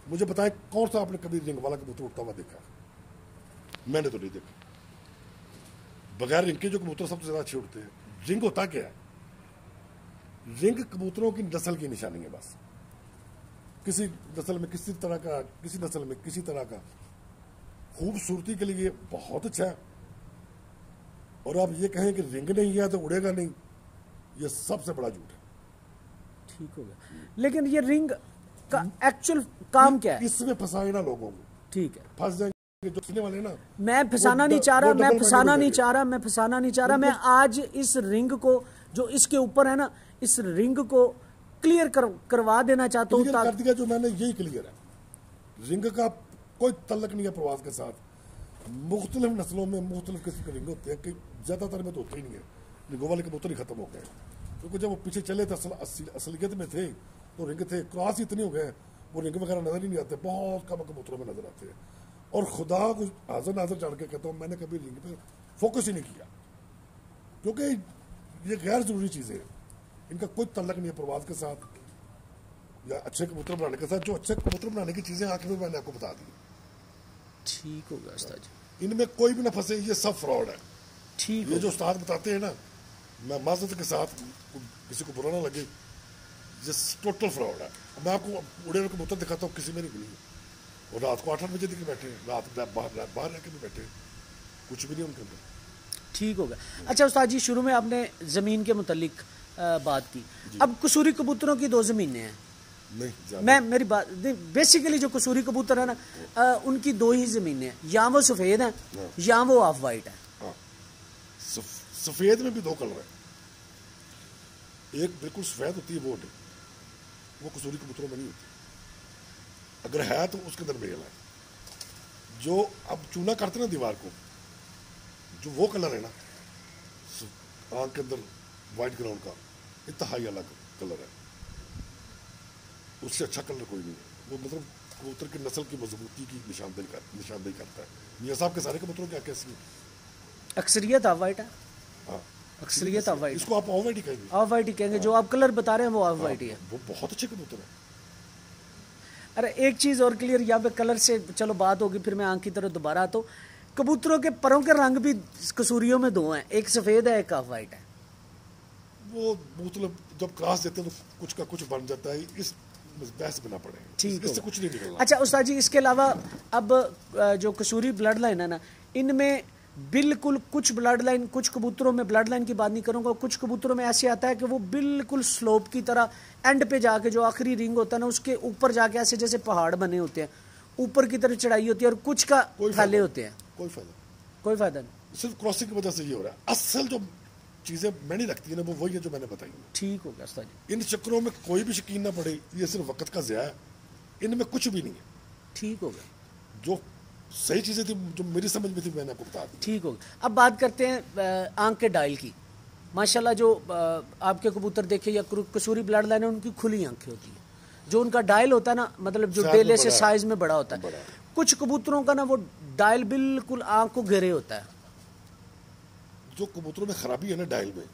मुझे बताएं कौन सा आपने कभी रिंग वाला कबूतर उड़ता हुआ देखा? मैंने तो नहीं देखा। बगैर रिंग के जो कबूतर सबसे ज्यादा अच्छे उड़ते हैं। रिंग होता क्या है? रिंग कबूतरों की नस्ल की निशानी है बस। किसी नस्ल में किसी तरह का, किसी नस्ल में किसी तरह का, खूबसूरती के लिए बहुत अच्छा है। और आप ये कहें कि रिंग नहीं है तो उड़ेगा नहीं, ये सबसे बड़ा झूठ है। ठीक हो गया, लेकिन ये रिंग का एक्चुअल काम क्या है? इसमें फंसाए ना लोगों को, ठीक है, फंस जाएंगे जो फंसने वाले ना। मैं फंसाना नहीं चाह रहा, मैं फंसाना नहीं चाह रहा, मैं फंसाना नहीं चाह रहा। मैं आज इस रिंग को जो इसके ऊपर है ना, इस रिंग को क्लियर करवा देना चाहता हूँ। कर दिया जो मैंने, यही क्लियर है। रिंग का कोई तल्लक नहीं है प्रवास के साथ। मुख्तलिफ नस्लों में मुख्तलिफ किस्म के रिंग होते हैं, कि ज्यादातर में तो होते ही नहीं है। रिंगों वाले कबूतर ही खत्म हो गए, क्योंकि जब वो पीछे चले थे असलियत में थे तो रिंग थे, क्रॉस इतने हो गए वो रिंग वगैरह नजर ही नहीं आते, बहुत कम कबूतरों में नजर आते हैं। और खुदा को हाजिर नाजिर जान के कहता हूँ, मैंने कभी रिंग पे फोकस ही नहीं किया, क्योंकि ये गैर जरूरी चीजें हैं। इनका कोई तल्लक नहीं है प्रवास के साथ या अच्छे कबूतर बनाने के साथ। जो अच्छे कबूतर बनाने की चीजें आखिर में मैंने आपको बता दी। ठीक होगा उस्ताद जी, इनमें कोई भी ना फंसे, ये सब फ्रॉड है। ठीक, ये जो उस्ताद बताते हैं ना, मैं माजरत के साथ, किसी को बुरा ना लगे, ये टोटल फ्रॉड है। मैं आपको उड़े हुए कबूतर दिखाता हूँ, किसी में नहीं मिली। और रात को 8-8 बजे दिखे बैठे हैं, रात बाहर रह के भी बैठे हैं, कुछ भी नहीं उनके अंदर। ठीक होगा। अच्छा उस्ताद जी, शुरू में आपने जमीन के मुतालिक बात की, अब कसूरी कबूतरों की 2 जमीनें हैं। नहीं, मैं मेरी बात, बेसिकली जो कसूरी कबूतर है ना, उनकी 2 ही जमीनें हैं, या वो सफेद हैं या वो ऑफ वाइट है। सफेद में भी 2 कलर है, एक बिल्कुल सफेद होती है, वो नहीं, वो कसूरी कबूतरों में नहीं होती। अगर है तो उसके अंदर मेल है। जो अब चूना करते ना दीवार को, जो वो कलर है ना आंख के अंदर व्हाइट ग्राउंड का, इंतहाई अलग कलर है, उससे अच्छा कलर कोई नहीं है। वो मतलब कबूतर की नस्ल की मजबूती की निशानदेही करता है। मियां साहब के सारे कबूतरों क्या कैसी अक्सरियत ऑफ वाइट है, हाँ, अक्सरियत ऑफ वाइट, इसको आप ऑफ वाइट ही कहेंगे, ऑफ वाइट ही कहेंगे। जो आप कलर बता रहे हैं वो ऑफ वाइट ही है। वो बहुत अच्छे कबूतर है। अरे एक चीज और क्लियर, यहाँ पे कलर से चलो बात होगी, फिर मैं आंख की तरफ दोबारा आता हूँ। कबूतरों के परों के रंग भी कसूरियों में 2 हैं, एक सफेद है, एक ऑफ वाइट है। वो मतलब जब क्रॉस देते हैं तो कुछ का कुछ बन जाता है, इस बहस बिना पड़े, ठीक, इससे कुछ नहीं निकलना। अच्छा उस्ताद जी, इसके अलावा अब जो कसूरी ब्लड लाइन है ना, इनमें बिल्कुल कुछ ब्लड लाइन, कुछ कबूतरों में ब्लड लाइन की बात नहीं करूंगा, कुछ कबूतरों में ऐसे आता है कि वो बिल्कुल स्लोप की तरह एंड पे जाके, जो आखिरी रिंग होता है ना, उसके ऊपर जाके ऐसे जैसे पहाड़ बने होते हैं, ऊपर की तरफ चढ़ाई होती है, और कुछ का थैले होते हैं। कोई फायदा नहीं, सिर्फ क्रॉसिंग की वजह से ये हो रहा है। असल जो चीजें मैंने लगती है ना, वो वही है जो मैंने बताई। ठीक हो गया उस्ताद जी, इन चक्करों में कोई भी यकीन ना पड़े, ये सिर्फ वक्त का ज़िया है, इनमें कुछ भी नहीं है। ठीक हो गया, जो सही चीजें थी, जो मेरी समझ में थी, मैंने आपको बता दी। ठीक हो गया। अब बात करते हैं आंख के डायल की। माशाल्लाह जो आपके कबूतर देखे या कसूरी ब्लड लाइन है, उनकी खुली आंखें होती है। जो उनका डायल होता है ना, मतलब जो डेले से साइज में बड़ा होता है। कुछ कबूतरों का ना वो डायल बिल्कुल आंख को घेरे होता है। जो कबूतरों में खराबी है ना डायल में,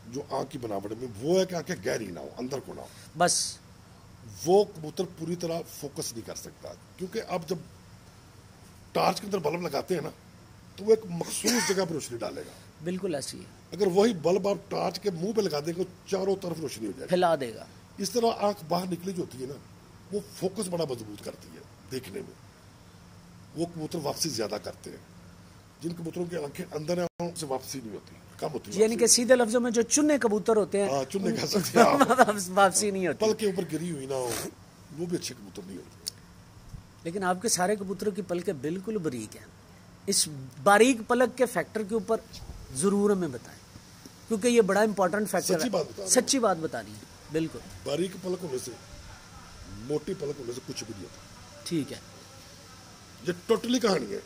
जो आंख की बनावट में, वो है कि आंखें गहरी ना हो, अंदर को ना हो। बस वो कबूतर पूरी तरह फोकस नहीं कर सकता, क्योंकि अब जब टार्च के अंदर बल्ब लगाते हैं ना, तो वो एक मखसूस जगह पर रोशनी डालेगा। बिल्कुल ऐसी है। अगर वही बल्ब आप टार्च के मुंह पे लगा देंगे, चारों तरफ रोशनी हो जाएगी, फैला देगा। इस तरह आंख बाहर निकली जो होती है ना, वो फोकस बड़ा मजबूत करती है देखने में। वो कबूतर वापसी ज्यादा करते हैं। जिन कबूतरों की आंखें अंदर है उनसे वापसी नहीं होती, कम होती है। यानी कि सीधे लफ्जों में जो चुन्ने कबूतर होते हैं, हाँ, चुन्ने कह सकते हैं आप। वापसी नहीं होती। पल के ऊपर गिरी हुई ना हो, वो भी अच्छे कबूतर नहीं होते। लेकिन आपके सारे कबूतरों की पलकें बिल्कुल बारीक हैं। इस बारीक पलक के फैक्टर के ऊपर जरूर हमें बताएं, क्योंकि ये बड़ा इंपॉर्टेंट फैक्टर है। सच्ची बात बता रही है। बिल्कुल बारीक पलक होने से, मोटी पलक होने से कुछ भी नहीं होता। ठीक है, ये टोटली कहानी है।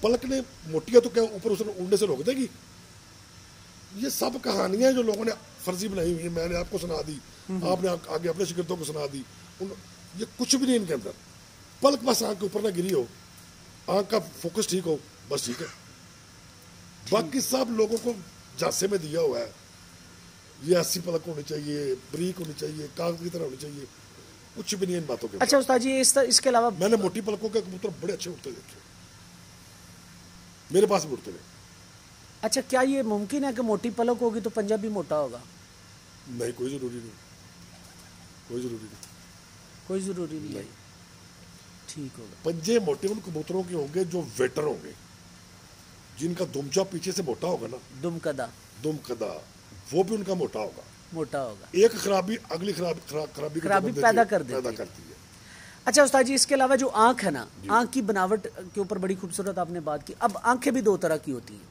पलक ने मोटी है तो क्या ऊपर उसने उड़ने से रोक देगी? ये सब कहानियां जो लोगों ने फर्जी बनाई हुई है, मैंने आपको सुना दी, आपने आगे अपने शिगिर्दों को सुना दी। ये कुछ भी नहीं इनके अंदर। पलक बस आंख के ऊपर ना गिरी हो, आंख का फोकस ठीक हो, बस ठीक है। बाकी सब लोगों को झांसे में दिया हुआ है, ये ऐसी पलक होनी चाहिए, ब्रीक होनी चाहिए, कागज की तरह होनी चाहिए। कुछ भी नहीं इन बातों के। अच्छा उस्ताद जी, इसके अलावा मैंने मोटी पलकों के कबूतर बड़े अच्छे उड़ते देखे, मेरे पास भी उड़ते रहे। अच्छा, क्या ये मुमकिन है कि मोटी पलक होगी तो पंजा भी मोटा होगा? नहीं, कोई जरूरी नहीं, कोई जरूरी नहीं, कोई जरूरी नहीं है। ठीक होगा। पंजे मोटे उन कबूतरों के होंगे जो वेटर होंगे, जिनका दुमचा पीछे से मोटा होगा ना, दुमकदा, वो भी उनका मोटा होगा। एक खराबी अगली खराबी पैदा करती है। अच्छा उस्ताद जी, इसके अलावा जो आंख है ना, आंख की बनावट के ऊपर बड़ी खूबसूरत आपने बात की। अब आंखें भी दो तरह की होती हैं।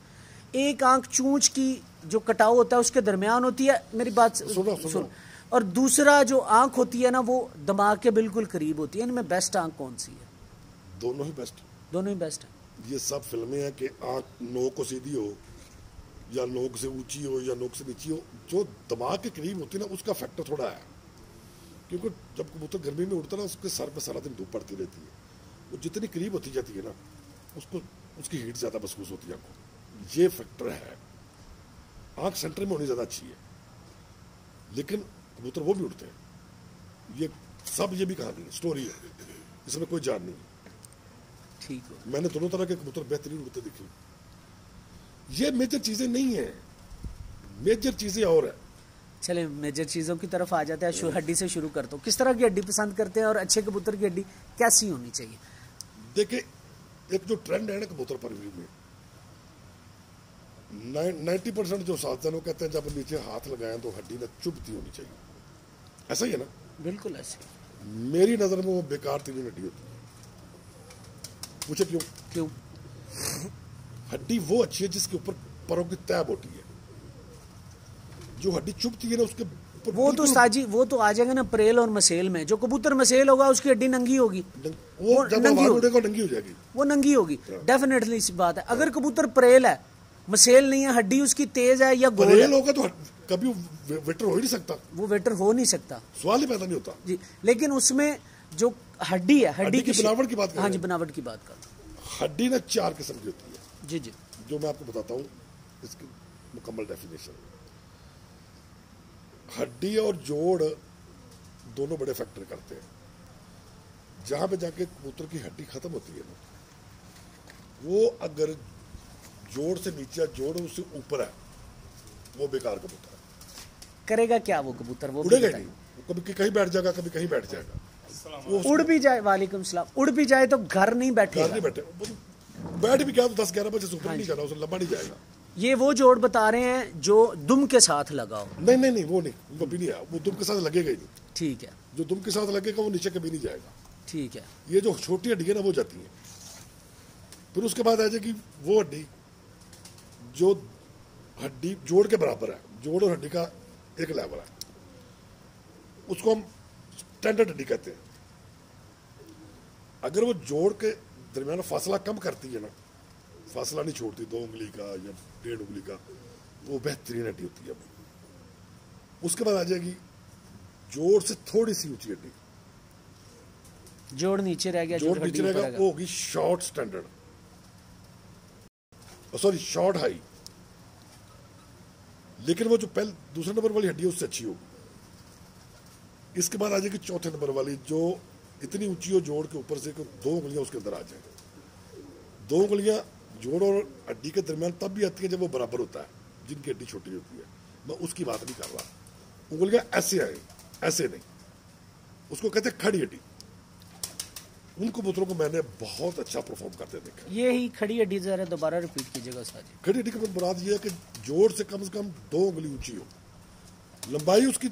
एक आंख चूंच की जो कटाव होता है उसके दरमियान होती है, मेरी बात सुन। और दूसरा जो आंख होती है ना, वो दिमाग के बिल्कुल करीब होती है। इनमें बेस्ट आंख कौन सी है? दोनों ही बेस्ट है। ये सब फिल्में हैं कि आंख नोक को सीधी हो या नोक से ऊंची हो या नोक से नीची हो। जो दिमाग के करीब होती है ना, उसका फैक्टर थोड़ा है, क्योंकि जब कबूतर गर्मी में उड़ता है ना, उसके सर पे सारा दिन धूप पड़ती रहती है। वो जितनी करीब होती जाती है ना, उसको उसकी हीट ज्यादा महसूस होती है आपको। ये फैक्टर है। आंख सेंटर में होनी ज्यादा अच्छी है, लेकिन कबूतर वो भी उड़ते हैं। ये भी कहानी है, स्टोरी है, इसमें कोई जान नहीं। ठीक है, मैंने दोनों तरह के कबूतर बेहतरीन उड़ते देखे। ये मेजर चीजें नहीं है, मेजर चीजें और है। चले मेजर चीजों की तरफ आ जाते हैं। हड्डी से शुरू कर दो। किस तरह की हड्डी पसंद करते हैं और अच्छे कबूतर की हड्डी कैसी होनी चाहिए? देखिए, एक जो ट्रेंड है ना कबूतर परवरिश में, 90% जो साधन वो कहते हैं जब नीचे हाथ लगाएं तो हड्डी ना चुभती होनी चाहिए। ऐसा ही है ना? बिल्कुल ऐसे। मेरी नजर में वो बेकार तीन हड्डी होती है। पूछे क्यों? हड्डी वो अच्छी है जिसके ऊपर परों की तय होती है। जो हड्डी चुभती है ना, उसके ऊपर वो तो साजी वो तो आ जाएगा ना परेल और मसेल में। जो कबूतर मसेल होगा उसकी हड्डी नंगी होगी, वो जब नंगी हो जाएगी, वो नंगी होगी। डेफिनेटली इसी बात है। अगर कबूतर परेल है, मसेल नहीं है, हड्डी उसकी तेज है या गोल परेल होगा तो कभी वेटर हो ही नहीं सकता। वो वेटर हो नहीं सकता, सवाल ही पैदा नहीं होता जी। लेकिन उसमें जो हड्डी है, हड्डी की बनावट की बात कर, हाँ जी, बनावट की बात कर। हड्डी ना 4 किस्म की होती है जी जी, जो मैं आपको बताता हूँ, इसकी मुकम्मल डेफिनेशन। हड्डी और जोड़ दोनों बड़े फैक्टर करते हैं। जहां पे जाके कबूतर की हड्डी खत्म होती है ना, वो अगर जोड़ से नीचे, जोड़ उससे ऊपर है, वो बेकार कबूतर है। करेगा क्या वो कबूतर? वो उड़ेगा नहीं, कभी कहीं बैठ जाएगा, कभी कहीं बैठ जाएगा। उड़ भी जाए, वालेकुम सलाम, उड़ भी जाए तो घर नहीं बैठे, बैठ भी गया तो 10-11 बजे से ऊपर नहीं जाना, उसे लंबा नहीं जाएगा। ये वो जोड़ बता रहे हैं जो दुम के साथ लगाओ। नहीं, वो नहीं, वो भी नहीं है। वो दुम के साथ लगेगा ही नहीं। ठीक है, जो दुम के साथ लगेगा वो नीचे कभी नहीं जाएगा। ठीक है। ये जो छोटी हड्डी है ना, वो जाती है। फिर उसके बाद आ जाएगी वो हड्डी जो हड्डी जोड़ के बराबर है। जोड़ और हड्डी का एक लेवल है, उसको हम स्टैंडर्ड हड्डी कहते हैं। अगर वो जोड़ के दरमियान फासला कम करती है ना, फासला नहीं छोड़ती 2 उंगली का या 1.5 उंगली का, वो बेहतरीन हड्डी होती है। उसके बाद आ जाएगी जोड़ से थोड़ी सी ऊंची हड्डी, जोड़ नीचे रह गया, जोड़ नीचे रहेगा, वो होगी short standard, sorry short high. लेकिन वो जो पहले दूसरे नंबर वाली हड्डी है उससे अच्छी होगी। इसके बाद आ जाएगी चौथे नंबर वाली, जो इतनी ऊंची हो जोड़ के ऊपर से 2 उंगलियां उसके अंदर आ जाए। 2 उंगलियां जोड़ और हड्डी के दरमियान तब भी आती है जब वो बराबर होता है, जिनकी हड्डी छोटी होती है। मैं उसकी बात नहीं कर रहा, उंगलियां ऐसे आए, ऐसे नहीं, उसको कहते हैं खड़ी हड्डी। उन कबूतरों को मैंने बहुत अच्छा परफॉर्म करते देखा। ये ही खड़ी हड्डी जरा दोबारा रिपीट कीजिएगा उस्ताद जी। खड़ी हड्डी का मुराद ये है कि जोड़ से कम 2 उंगली ऊंची हो, लंबाई उसकी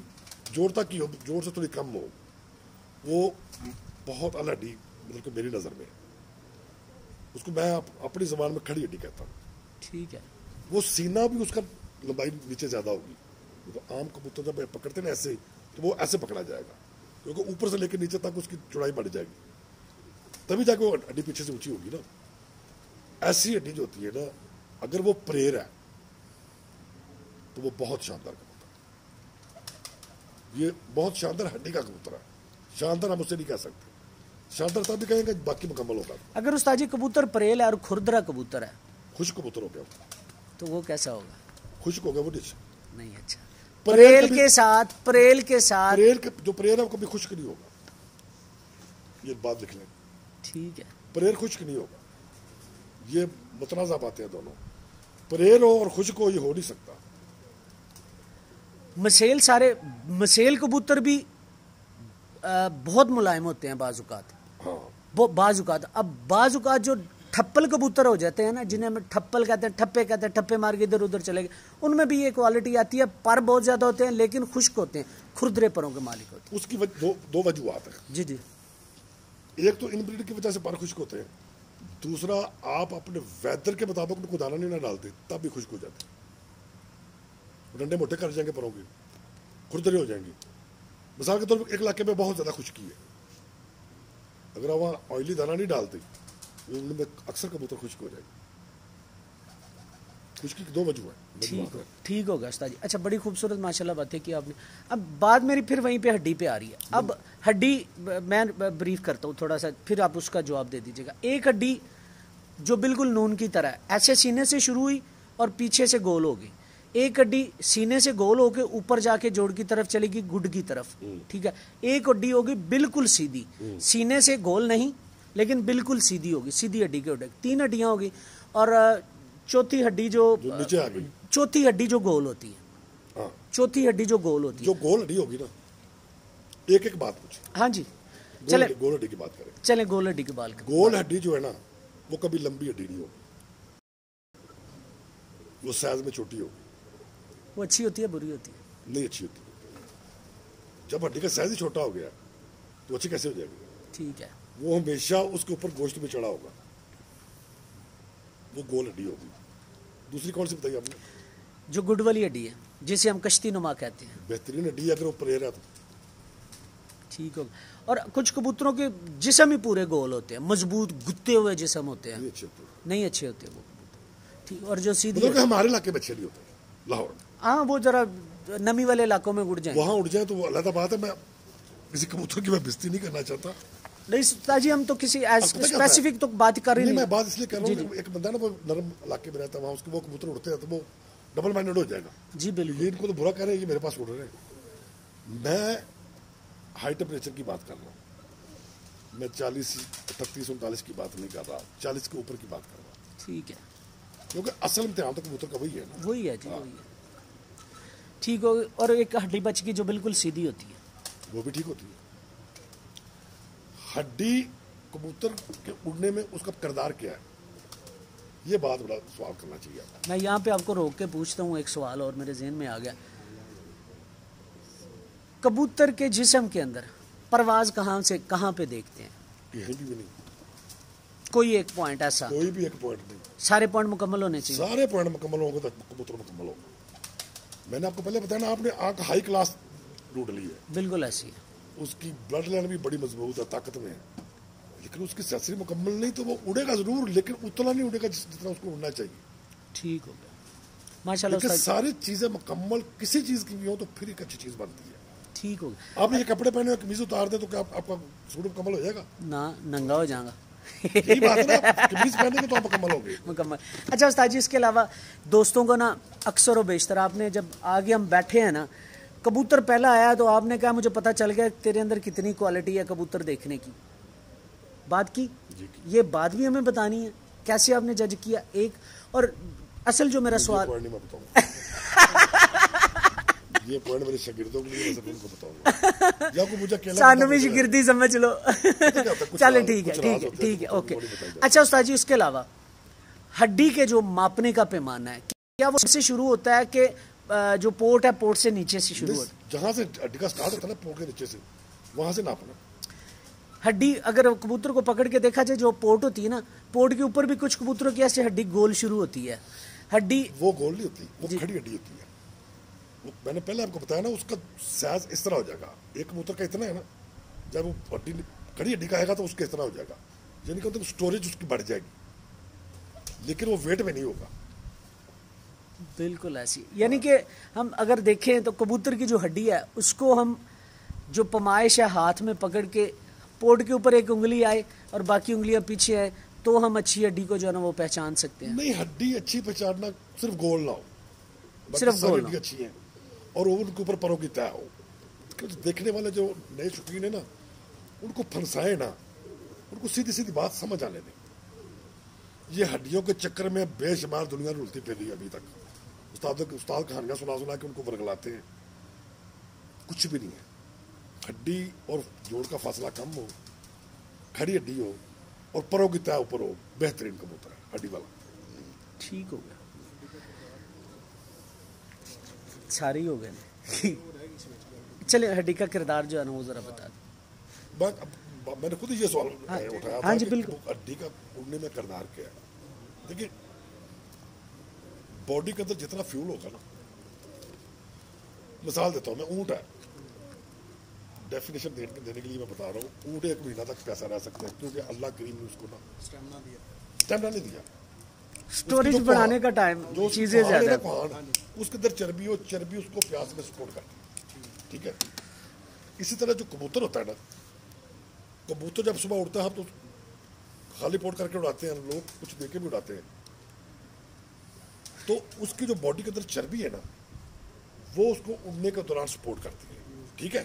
जोड़ता की हो, जोड़ से थोड़ी कम हो, वो बहुत अलग हड्डी मतलब कि मेरी नजर में उसको मैं अपनी जबान में खड़ी हड्डी कहता हूँ। ठीक है। वो सीना भी उसका लंबाई नीचे ज्यादा होगी। तो आम कबूतर जब पकड़ते ना ऐसे, तो वो ऐसे पकड़ा जाएगा, क्योंकि ऊपर से लेकर नीचे तक उसकी चौड़ाई बढ़ जाएगी, तभी जाके वो हड्डी पीछे से ऊंची होगी ना। ऐसी हड्डी जो होती है ना, अगर वो प्रेयर है तो वो बहुत शानदार कबूतर है। ये बहुत शानदार हड्डी का कबूतर है। शानदार हम उससे नहीं कह सकते, शानदार तब भी कहेंगे बाकी मुकम्मल होगा। अगर उस्ताद जी कबूतर परेल है और खुरदरा कबूतर है, खुश कबूतर हो गया तो वो कैसा होगा? खुश्क हो गया वो डिश नहीं। अच्छा, परेल के साथ परेल के साथ जो परेल है वो कभी खुश्क नहीं होगा, ये बात लिख लें। ठीक है। परेल खुश्क नहीं होगा, ये मुतनाज़ा बातें हैं दोनों। परेल हो और खुश्क हो, ये हो नहीं सकता। मसेल कबूतर भी बहुत मुलायम होते हैं बाजुकात। हाँ, बाजुकात अब बाजुकात जो ठप्पल कबूतर हो जाते हैं ना, जिन्हें हम ठप्पल कहते हैं, ठप्पे कहते हैं, ठप्पे मार के इधर उधर चले गए, उनमें भी ये क्वालिटी आती है। पर बहुत ज्यादा होते हैं लेकिन खुश्क होते हैं, खुरदरे परों के मालिक होते हैं। उसकी दो वजूहत है। जी जी। एक तो इनब्रीड की वजह से पर खुश्क होते हैं, दूसरा आप अपने वेदर के मुताबिक उनको दाना नहीं ना डालते तब भी खुश्क हो जाते हैं। डंडे मोटे कर जाएंगे परों के, खुरदरे हो जाएंगे। मिसाल के तौर पर एक इलाके में बहुत ज्यादा खुश्की है, अगर वहाँ ऑयली दाना नहीं डालते उनमें अक्सर कबूतर खुश्क हो जाएगी। खुश्की की 2 वजह है। ठीक होगा उस्ताद जी। अच्छा, बड़ी खूबसूरत माशाल्लाह बातें की आपने। अब बात मेरी फिर वहीं पे हड्डी पे आ रही है। अब हड्डी मैं ब्रीफ करता हूँ थोड़ा सा, फिर आप उसका जवाब दे दीजिएगा। एक हड्डी जो बिल्कुल नून की तरह है, ऐसे सीने से शुरू हुई और पीछे से गोल होगी। एक हड्डी सीने से गोल होके ऊपर जाके जोड़ की तरफ चलेगी, गुड की तरफ। ठीक है। एक हड्डी होगी बिल्कुल सीधी, सीने से गोल नहीं लेकिन बिल्कुल सीधी होगी, सीधी हड्डी की उड़क। 3 हड्डियां होगी और चौथी हड्डी जो नीचे आ गई, चौथी हड्डी जो गोल होती है। हाँ, चौथी हड्डी जो गोल होती है, जो गोल हड्डी होगी ना, एक एक बात पूछे। हाँ जी, चले गोल हड्डी की बात करें। चले गोल हड्डी की बात करें। गोल हड्डी जो है ना, वो कभी लंबी हड्डी नहीं होगी, वो साइज में छोटी होगी। वो अच्छी होती है बुरी होती है? नहीं अच्छी होती। जब हड्डी का साइज ही छोटा हो गया तो अच्छी कैसे हो जाएगी? ठीक है। वो हमेशा उसके ऊपर गोश्त में चढ़ा होगा, वो गोल हड्डी होगी। दूसरी कौन सी बताइए आपने? जो गुड वाली हड्डी है, जिसे हम कश्ती नुमा कहते हैं। बेहतरीन हड्डी अगर वो परेर है तो ठीक होगा। और कुछ कबूतरों के जिस्म ही पूरे गोल होते हैं, मजबूत गुत्ते हुए जिस्म होते हैं, नहीं अच्छे होते वो कबूतर। ठीक। और जो सीधी मतलब हमारे इलाके में अच्छे नहीं होते, लाहौर, हाँ, वो जरा नमी वाले इलाकों में उड़ जाए, वहां उड़ जाए तो वो अलग बात है। मैं किसी कबूतर की मैं बेइज्जती नहीं करना चाहता। नहीं ताजी, हम तो किसी स्पेसिफिक तो बात कर ही नहीं। मैं बात इसलिए कर रहा हूँ, एक बंदा ना वो नरम इलाके में रहता है, वहाँ उसके वो कबूतर उड़ते हैं तो वो डबल माइंडेड हो जाएगा। जी बिल्कुल। ये इनको तो बुरा कह रहे हैं, ये मेरे पास उड़ रहे हैं। मैं हाई टेम्परेचर की बात कर रहा हूँ, मैं 40, 38, 39 की बात नहीं कर रहा, 40 के ऊपर की बात कर रहा हूँ। ठीक है। क्योंकि असल इम्तिहान तो कबूतर का वही है ना। वही है जी, वही है। ठीक हो। और एक हड्डी बच की जो बिल्कुल सीधी होती है, वो भी ठीक होती है। हड्डी कबूतर के उड़ने में उसका किरदार क्या है, ये बात बड़ा सवाल करना चाहिए। मैं यहाँ पे आपको रोक के पूछता हूँ एक सवाल और मेरे जहन में आ गया। कबूतर के जिस्म के अंदर परवाज कहाँ से कहाँ पे देखते हैं? कहीं भी नहीं, कोई एक पॉइंट ऐसा? कोई भी एक पॉइंट नहीं। सारे पॉइंट मुकम्मल होने चाहिए। सारे पॉइंट मुकम्मल होंगे तो कबूतर मुकम्मल होगा। मैंने आपको पहले बताया ना, आपने आंख हाई क्लास ढूंढ ली है, बिल्कुल ऐसी है। उसकी ब्लड लाइन भी बड़ी मजबूत है, ताकत में है, लेकिन उसकी सेंसरी मुकम्मल नहीं, तो वो उड़ेगा जरूर लेकिन उतना नहीं उड़ेगा जितना उसको उड़ना चाहिए। ठीक हो गया माशाल्लाह। सारी चीजें मुकम्मल किसी चीज की भी हो तो फिर एक अच्छी चीज बनती है। ठीक हो गया। आपने ये कपड़े पहने हुए कमीज उतार दे तो क्या आपका सूट मुकम्मल हो जाएगा? ना, नंगा हो जाएगा। यही बात है ना, कमीज पहनेंगे तो आप मुकम्मल हो गए। मुकम्मल। अच्छा उस्ताद जी, इसके अलावा दोस्तों को ना अक्सर व बेशतर, आपने जब आगे हम बैठे हैं ना, कबूतर पहला आया तो आपने कहा मुझे पता चल गया तेरे अंदर कितनी क्वालिटी है कबूतर देखने की, बात की। ये बात भी हमें बतानी है, कैसे आपने जज किया एक। और असल जो मेरा सवाल ये पॉइंट मेरे शागिर्दों के लिए मैं सब उनको बताऊंगा या को मुझे अकेला सानवी शागिर्दी समझ लो। चलो ठीक है ओके। अच्छा उस्ताद जी, उसके अलावा हड्डी के जो मापने का पैमाना है, क्या वो से शुरू होता है कि जो पोर्ट है पोर्ट से नीचे से शुरू होता है? जहां से हड्डी का स्टार्ट होता है ना पोर्ट के नीचे से, वहां से नापना। हड्डी अगर कबूतर को पकड़ के देखा जाए, जो पोर्ट होती है ना, पोर्ट के ऊपर भी कुछ कबूतरों की ऐसे हड्डी गोल शुरू होती है। हड्डी वो गोल नहीं होती, वो खड़ी हड्डी होती है। वो मैंने पहले आपको बताया ना, उसका साइज इस तरह हो जाएगा। एक कबूतर का इतना है ना, जब वो हड्डी खड़ी हड्डी का आएगा तो उसके इतना हो जाएगा, यानी कि स्टोरेज उसकी बढ़ जाएगी, लेकिन वो वेट में नहीं होगा। बिल्कुल ऐसी, यानी कि हम अगर देखें तो कबूतर की जो हड्डी है उसको हम जो पमाइश है हाथ में पकड़ के पोर्ट के ऊपर एक उंगली आए और बाकी उंगलियां पीछे आए तो हम अच्छी हड्डी को जो है ना वो पहचान सकते हैं। नहीं, हड्डी अच्छी पहचानना सिर्फ गोल ना हो, सिर्फ गोल हड्डी अच्छी है और उनके ऊपर परों की तय हो। देखने वाले जो नए शौकीन है ना, उनको फंसाए ना, उनको सीधी सीधी बात समझ आने दें। ये हड्डियों के चक्कर में बेशुमार दुनिया रुलती फिरी अभी तक। उस्ताद कहानियां सुना के उनको वर्गलाते हैं, कुछ भी नहीं है। हड्डी और जोड़ का फासला कम हो, खड़ी हड्डी हो और परों की तय ऊपर हो, बेहतरीन कबूतर है हड्डी वाला। ठीक हो गया, सारी हो गए। चलिए हड्डी का किरदार जो है ना वो जरा बता दो। मैंने खुद ही ये सवाल उठाया। हाँ जी बिल्कुल। हड्डी का उड़ने में किरदार क्या है? देखिए, बॉडी के अंदर जितना फ्यूल होगा ना, मिसाल देता हूं मैं, ऊंट है, डेफिनेशन देने के लिए मैं बता रहा हूँ, ऊंट 1 महीना तक पैसा रह सकता है, क्योंकि अल्लाह करीम ने उसको ना स्टेमिना नहीं दिया, स्टोरेज बढ़ाने का टाइम, जो चीजें ज्यादा है, उसके अंदर चर्बी हो, चर्बी उसको प्यास में सपोर्ट करती है। ठीक है, इसी तरह जो कबूतर होता है ना, कबूतर जब सुबह उड़ता है तो खाली पोट करके उड़ाते हैं, लोग कुछ देके भी उड़ाते हैं, तो उसकी जो बॉडी के अंदर चर्बी है ना, वो उसको उड़ने के दौरान सपोर्ट करती है। ठीक है,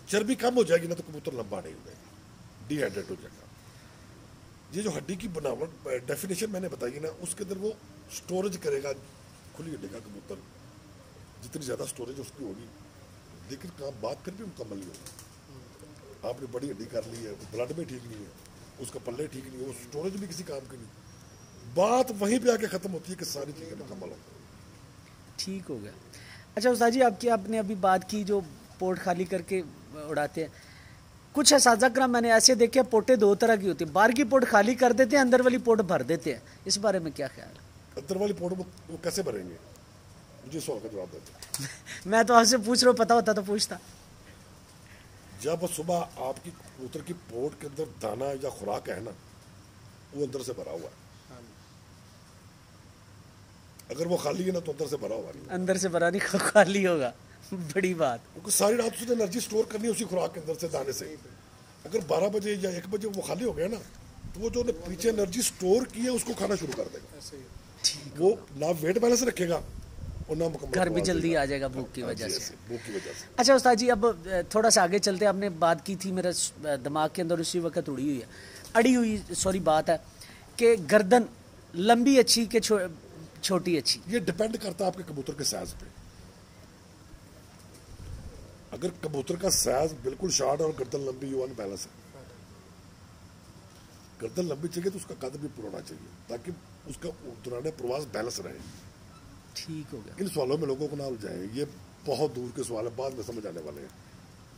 चर्बी कम हो जाएगी ना तो कबूतर लंबा नहीं उड़ेगा, डिहाइड्रेट हो जाएगा। ये जो हड्डी की बनावट डेफिनेशन मैंने बताई ना, उसके अंदर वो स्टोरेज करेगा, खुली हड्डी का कबूतर जितनी ज्यादा स्टोरेज उसकी होगी, लेकिन काम बात फिर भी मुकम्मल नहीं होगी। आपने बड़ी हड्डी कर ली है, ब्लड में ठीक नहीं है, उसका पल्ले ठीक नहीं है, वो स्टोरेज भी किसी काम की नहीं, बात वहीं पे आके खत्म होती है कि सारी चीजें मुकम्मल हो। ठीक हो गया। अच्छा उस्ताद जी, आपने अभी बात की जो पोर्ट खाली करके उड़ाते हैं, कुछ असाज़ा कराम मैंने ऐसे देखे पोर्टें 2 तरह की होती है, बाहर की पोर्ट खाली कर देते हैं, अंदर वाली पोर्ट भर देते हैं, इस बारे में क्या ख्याल है? अंदर वाली पोर्ट वो कैसे भरेंगे, मुझे सवाल का जवाब देते। मैं तो आपसे पूछ रहा हूँ, पता होता तो पूछता। जब सुबह आपकी कबूतर की पोर्ट के अंदर दाना या खुराक है ना, वो अंदर से भरा हुआ है, अगर वो खाली है ना तो अंदर से भरा हुआ नहीं, अंदर से भरा नहीं, खाली होगा। बड़ी बात, क्योंकि सारी रात उसने एनर्जी स्टोर करनी है उसी खुराक के अंदर से, दाने से। अगर 12 बजे या 1 बजे वो खाली हो गया ना, तो वो जो पीछे एनर्जी स्टोर की है उसको खाना शुरू कर देगा। वो ना वेट बैलेंस रखेगा और ना मुकम्मल घर भी जल्दी आ जाएगा भूख की वजह से। से। अच्छा उस्ताद जी, अब थोड़ा सा आगे चलते, आपने बात की थी, मेरे दिमाग के अंदर उसी वक्त अड़ी हुई बात है कि गर्दन लंबी अच्छी के छोटी अच्छी। ये डिपेंड करता है आपके कबूतर के साइज पे। अगर कबूतर का साइज बिल्कुल शॉर्ट और गर्दन लंबी हो, अनबैलेंस है, गर्दन लंबी चाहिए तो उसका कद भी पुराना चाहिए, ताकि उसका दौरान प्रवास बैलेंस रहे। ठीक हो गया। इन सवालों में लोगों को ना उलझाएं, ये बहुत दूर के सवाल है, बाद में समझ आने वाले हैं।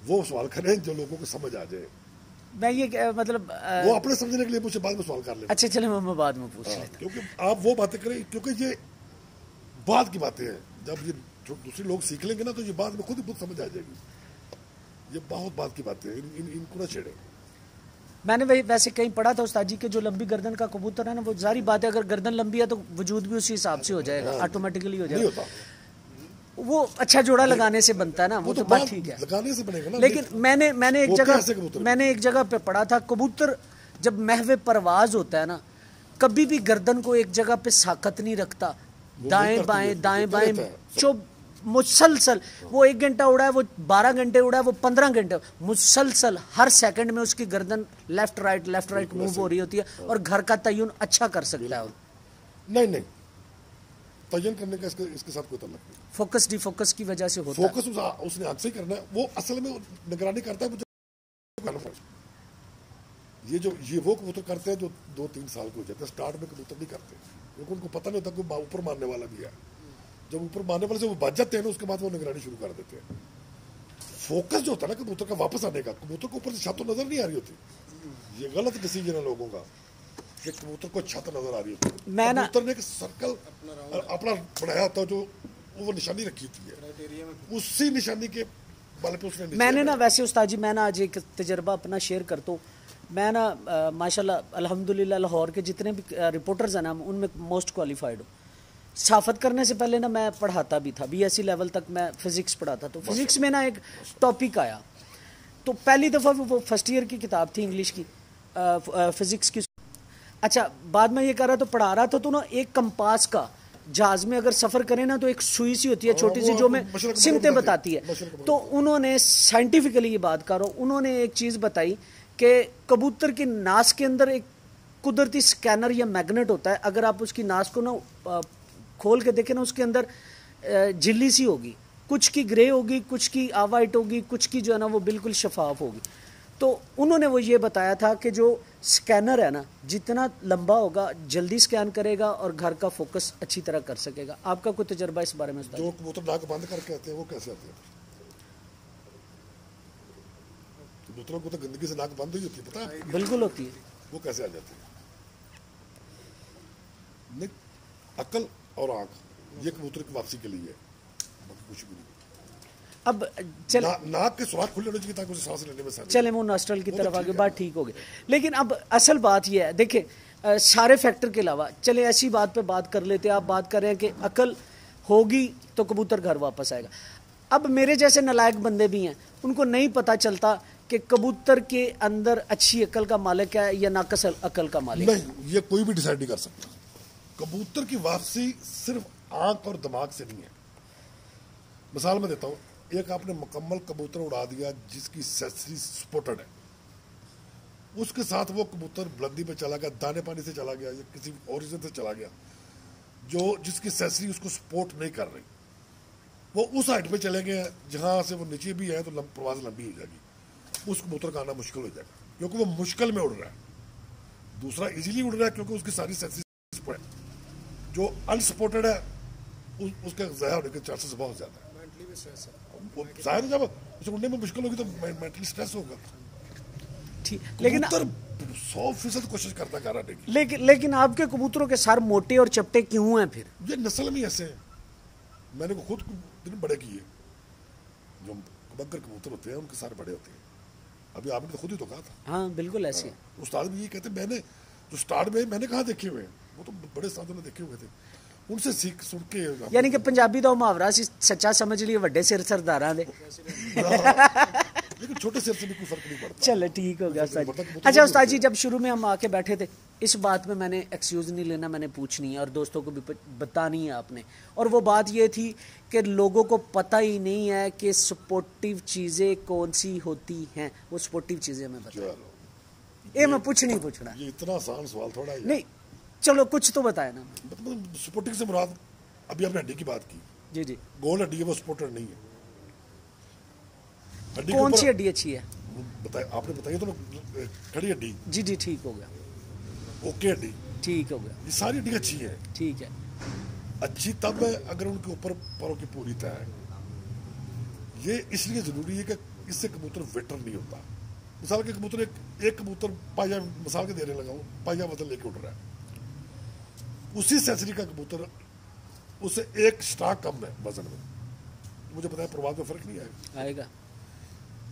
वो सवाल करें जो लोगों को समझ आ जाए। मैं ये मतलब वो अपने समझने के लिए मुझे बाद में सवाल कर ले। अच्छा चले, मैं बाद में पूछ लेता, क्योंकि आप वो बातें करें, क्योंकि ये बाद की बातें हैं, जब ये दूसरे लोग सीख लेंगे ना तो ये बाद में खुद ही खुद समझ आ जाएगी। ये बहुत बात की बातें हैं, इनको ना छेड़े। मैंने वैसे कहीं पढ़ा था उस्ताद जी के जो लंबी गर्दन का कबूतर है ना, वो जारी बात है, अगर गर्दन लंबी है तो वजूद भी उसी हिसाब से हो जाएगा, ऑटोमेटिकली हो जाएगा। वो अच्छा जोड़ा लगाने से बनता है ना, वो तो बात ठीक है, लगाने से बनेगा ना। लेकिन मैंने एक जगह पे पढ़ा था, कबूतर जब महवे परवाज होता है ना, कभी भी गर्दन को एक जगह पे साकत नहीं रखता, दाएं बाएं चुप मुसलसल। वो 1 घंटा उड़ा है, वो 12 घंटे उड़ा है, वो 15 घंटे, मुसलसल हर सेकंड में उसकी गर्दन लेफ्ट राइट मूव हो रही होती है, और घर का तयन अच्छा कर सकता है। नहीं, तयन करने का इसके साथ कोई ताल्लुक नहीं। फोकस डिफोकस की वजह से होता है। फोकस उसने आग से ही करना है, वो असल में निगरानी करता है। ये वो कबूतर करते हैं जो 2-3 साल के हो जाते हैं। स्टार्ट में कबूतर नहीं करते क्योंकि उनको पता नहीं होता कि ऊपर मारने वाला भी है। जब ऊपर मारने वाले से वो बच जाते हैं ना, उसके बाद वो निगरानी शुरू कर देते हैं। फोकस जो होता है ना कबूतर का वापस आने का, कबूतर को ऊपर से छत तो नजर नहीं आ रही होती। ये गलत डिसीजन है लोगों का कि कबूतर को छत नजर आ रही होती है। कबूतर ने एक सर्कल अपना बनाया होता है, जो वो निशानी रखी होती है, उसी निशानी के बल पे उसने मैंने ना, वैसे उस्ताद जी मैं ना आज एक तजर्बा अपना शेयर करता हूँ। मैं ना माशाल्लाह अल्हम्दुलिल्लाह लाहौर के जितने भी रिपोर्टर्स हैं ना, उनमें मोस्ट क्वालिफाइड हूँ। सहाफत करने से पहले ना मैं पढ़ाता भी था, BSc लेवल तक मैं फिजिक्स पढ़ाता। तो फिजिक्स में ना एक टॉपिक आया, तो पहली दफ़ा वो फर्स्ट ईयर की किताब थी इंग्लिश की, फिजिक्स की। अच्छा, बाद में ये कर रहा तो पढ़ा रहा था, तो ना एक कंपास का जहाज में अगर सफ़र करें ना, तो एक सुई सी होती है छोटी सी, जो में सिमतें बताती है। तो उन्होंने साइंटिफिकली ये बात कर रहा हूँ, उन्होंने एक चीज़ बताई कि कबूतर की नास के अंदर एक कुदरती स्कैनर या मैग्नेट होता है। अगर आप उसकी नास को ना खोल के देखें ना, उसके अंदर झिल्ली सी होगी, कुछ की ग्रे होगी, कुछ की वाइट होगी, कुछ की जो है ना वो बिल्कुल शफाफ होगी। तो उन्होंने वो ये बताया था कि जो स्कैनर है ना, जितना लंबा होगा जल्दी स्कैन करेगा और घर का फोकस अच्छी तरह कर सकेगा। आपका कोई तजर्बा इस बारे में? जो कबूतर नाक बंद करके आते हैं वो कैसे आते हैं? कबूतरों को तो गंदगी से नाक बंद ही होती है, पता है? बिल्कुल होती है। वो कैसे आ जाती है? नहीं, अकल और आंख ये कबूतर की वापसी के लिए है, बाकी कुछ भी नहीं। अब चल नाक के सुराख खुले होने चाहिए ताकि उसे सांस लेने में आसानी। चले वो नॉस्ट्रल की तरफ आगे, बात ठीक हो गई। लेकिन अब असल बात यह है, देखिए सारे फैक्टर के अलावा चले ऐसी बात पे बात कर लेते हैं। आप बात कर रहे हैं कि अकल होगी तो कबूतर घर वापस आएगा। अब मेरे जैसे नालायक बंदे भी हैं, उनको नहीं पता चलता कि कबूतर के अंदर अच्छी अकल का मालिक है या नाकस अकल का मालिक है। नहीं, ये कोई भी डिसाइड नहीं कर सकता। कबूतर की वापसी सिर्फ आंख और दिमाग से नहीं है। मिसाल में देता हूं, एक आपने मुकम्मल कबूतर उड़ा दिया जिसकी सेंसरी स्पॉटेड है, उसके साथ वो कबूतर बुलंदी पे चला गया, दाने पानी से चला गया या किसी और रीजन से चला गया, जो जिसकी सेंसरी उसको सपोर्ट नहीं कर रही, वो उस हाइट पे चले गए जहां से वो नीचे भी है तो प्रवास लंबी हो जाएगी। उस कबूतर का आना मुश्किल हो जाएगा क्योंकि वो मुश्किल में उड़ रहा है। दूसरा इजीली उड़ रहा है क्योंकि उसकी सारी सेंसरी सपोर्ट है। जो अनसपोर्टेड है उसके ज़ाया होने के चांसेस बहुत ज्यादा है। जाहिर है, जब उसे उड़ने में मुश्किल होगी तो मेंटली स्ट्रेस होगा। ठीक, लेकिन 100% कोशिश करता कर रहा है। लेकिन आपके कबूतरों के सर मोटे और चपटे क्यों हैं फिर? ये नस्ल में ऐसे हैं। मैंने खुद दिन बड़े किए। जो बग्गर कबूतर होते हैं उनके सर बड़े होते हैं। अभी आपने तो खुद ही तो कहा था। हाँ बिल्कुल ऐसे। उस्ताद भी ये कहते, मैंने जो स्टार्ट में मैंने कहा देखे हुए हैं, वो तो बड़े उस्तादों ने देखे हुए थे, उनसे सीख सुन के। यानी कि पंजाबी दा मुहावरा सी सच्चा समझ लिए वड्डे सिर सरदारां दे। लेकिन छोटे सिर से भी कोई फर्क नहीं पड़ता। चलो ठीक हो गया उस्ताद जी। अच्छा उस्ताद जी, जब शुरू में हम आके बैठे थे, इस बात में मैंने एक्सक्यूज़ नहीं लेना, मैंने पूछनी है और दोस्तों को भी बतानी है आपने। और वो बात ये थी कि लोगों को पता ही नहीं है कि सपोर्टिव चीज़ें कौन सी होती हैं। वो सपोर्टिव चीज़ें हमें बताओ। ये मैं पूछना ये इतना आसान सवाल थोड़ा है। नहीं, चलो कुछ तो बताया ना। मतलब सपोर्टिंग से मुराद, अभी आपने हड्डी की बात की। जी जी। गोल हड्डी है, वो सपोर्टेड नहीं है। कौन सी हड्डी अच्छी है? बताए आपने बताइए तो। खड़ी हड्डी। जी जी, ठीक हो गया। ओके हड्डी ठीक हो गया। ये सारी हड्डी अच्छी है। ठीक है। अच्छी तब है अगर उनके ऊपर परों की पूरी तय है। ये इसलिए जरूरी है कि इससे कबूतर वेटर नहीं होता। मिसाल के कबूतर एक कबूतर पाया, मिसाल के देने लगा हूं, पाया वजन लेके उड़ रहा है, उसी सेंसरी का कबूतर उससे एक स्टार कम है वजन में, मुझे पता है प्रवाह में फर्क नहीं आएगा।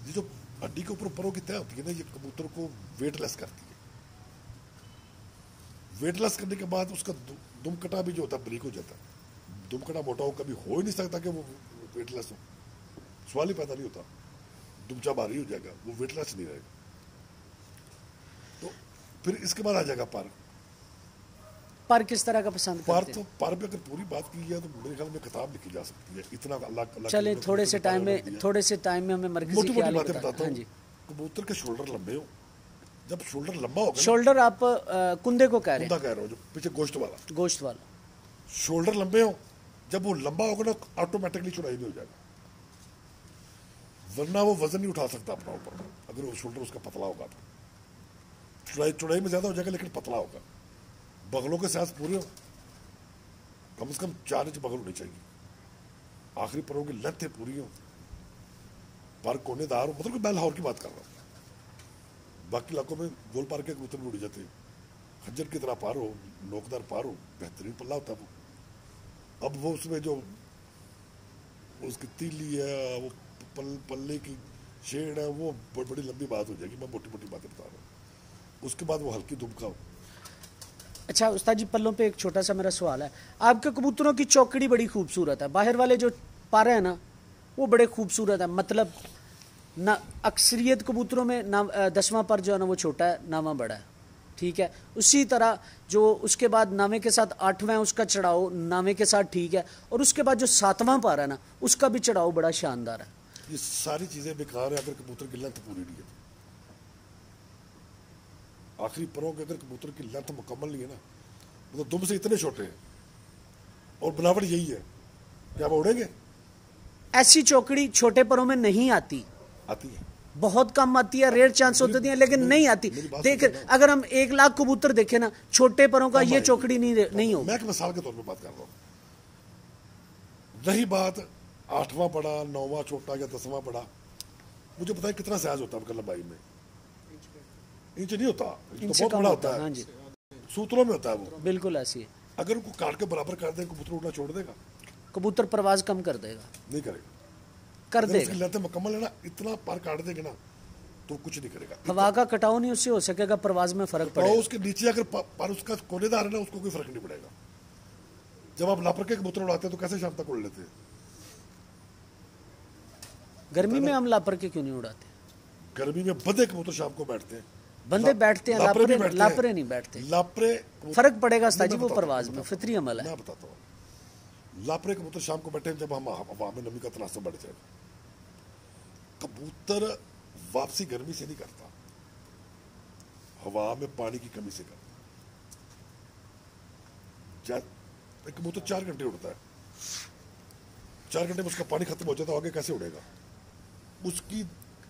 ये जो हड्डी के ऊपर परों की तय होती है ना, ये कबूतर को वेटलेस करती है। वेटलेस करने के बाद उसका दुमकटा भी जो होता है ब्रेक हो जाता है। दुमकटा मोटा हो कभी हो ही नहीं सकता कि वो वेटलेस हो, सवाल ही पैदा नहीं होता। दुमचा भारी हो जाएगा, वो वेटलेस नहीं रहेगा। तो फिर इसके बाद आ जाएगा पर किस तरह का पसंद करते हैं? तो पर पे अगर पूरी बात की जाए तो मेरे ख्याल में किताब लिखी जा सकती है। इतना अल्लाह चले थोड़े से टाइम में हमें मरकज़ी ख्याल बताता हूं। कबूतर के शोल्डर लंबे हो, जब शोल्डर लंबा होगा, शोल्डर आप कुंदे को कह रहे हैं? कुंदा कह रहा हूं, जो पीछे गोश्त वाला। शोल्डर लंबे हो, जब वो लंबा होगा ना ऑटोमेटिकली चौड़ाई में हो जाएगा, वरना वो वजन नहीं उठा सकता अपना ऊपर अगर वो शोल्डर उसका पतला होगा तो। चौड़ाई में ज्यादा हो जाएगा लेकिन पतला होगा। बगलों के साइज पूरे हो, कम से कम 4 इंच बगल होनी चाहिए, आखिरी परों की लेंथ पूरी हो, पर कोनेदार हो, मतलब कि मैं लाहौर की बात कर रहा हूँ। बाकी इलाकों में गोल पार के कबूतर भी उड़ जाते हैं, खंजर की तरह पार हो, नोकदार पार हो, बेहतरीन पल्ला होता है वो। अब वो उसमें जो उसकी तीली है, वो पल्ले की शेड है, वो बड़ी लंबी बात हो जाएगी, मैं मोटी मोटी बातें बता रहा हूँ। उसके बाद वो हल्की दुबका हो। अच्छा उस्ताद जी, पल्लों पे एक छोटा सा मेरा सवाल है। आपके कबूतरों की चौकड़ी बड़ी खूबसूरत है, बाहर वाले जो पारे हैं ना वो बड़े खूबसूरत है, मतलब ना अक्सरियत कबूतरों में ना 10वां पर जो है ना वो छोटा है, 9वां बड़ा है, ठीक है। उसी तरह जो उसके बाद 9वें के साथ 8वां उसका चढ़ाव 9वें के साथ ठीक है, और उसके बाद जो 7वां पारा है ना उसका भी चढ़ाव बड़ा शानदार है। ये सारी चीजें बेकार है अगर कबूतर की लेंथ पूरी नहीं है। आखिरी परों के अगर कबूतर की लेंथ मुकम्मल नहीं है ना, वो तो दुम से इतने छोटे हैं, और बनावट यही है कि आप उड़ेंगे। ऐसी चौकड़ी छोटे परों में नहीं आती, आती है, बहुत कम आती है, रेयर चांस होती है, लेकिन नहीं आती। देख अगर हम 1 लाख कबूतर देखें ना, छोटे परों का ये चौकड़ी नहीं हो। मैं एक मिसाल के तौर पे बात कर रहा हूँ। रही बात 8वां बड़ा, 9वां छोटा या 10वां बड़ा, मुझे पता है कितना साइज होता है उनका लंबाई में, इंच नहीं होता, तो बहुत बड़ा होता है। हाँ जी, सूत्रों में होता है वो, बिल्कुल ऐसी है। अगर उनको काट के बराबर कर दें, कबूतर उड़ना छोड़ देगा? कबूतर परवाज कम कर देगा, नहीं करेगा, कर देगा। उसकी लेंथ मुकम्मल है ना, इतना पार काट देंगे ना तो कुछ नहीं करेगा। हवा का कटाव नहीं उससे हो सकेगा, परवाज में फर्क पड़ेगा। उसके नीचे अगर पर उसका कोनेदार है ना, उसको कोई फर्क नहीं पड़ेगा। जब आप लापर के कबूतर उड़ाते हैं तो कैसे शाम तक उड़ लेते हैं? गर्मी में हम लापर के क्यों नहीं उड़ाते? गर्मी में बंदे कबूतर शाम को बैठते हैं, बंदे बैठते हैं, लापरे नहीं बैठते। लापरे फर्क पड़ेगा उस्ताद जी, वो परवाज में फितरी अमल है। मैं बताता हूँ, लापरे कबूतर शाम को बैठे हैं जब हम हवा में नमी का तनासब बढ़ जाएगा। कबूतर वापसी गर्मी से नहीं करता, हवा में पानी की कमी से करता। कबूतर 4 घंटे उड़ता है, 4 घंटे में उसका पानी खत्म हो जाता है, आगे कैसे उड़ेगा? उसकी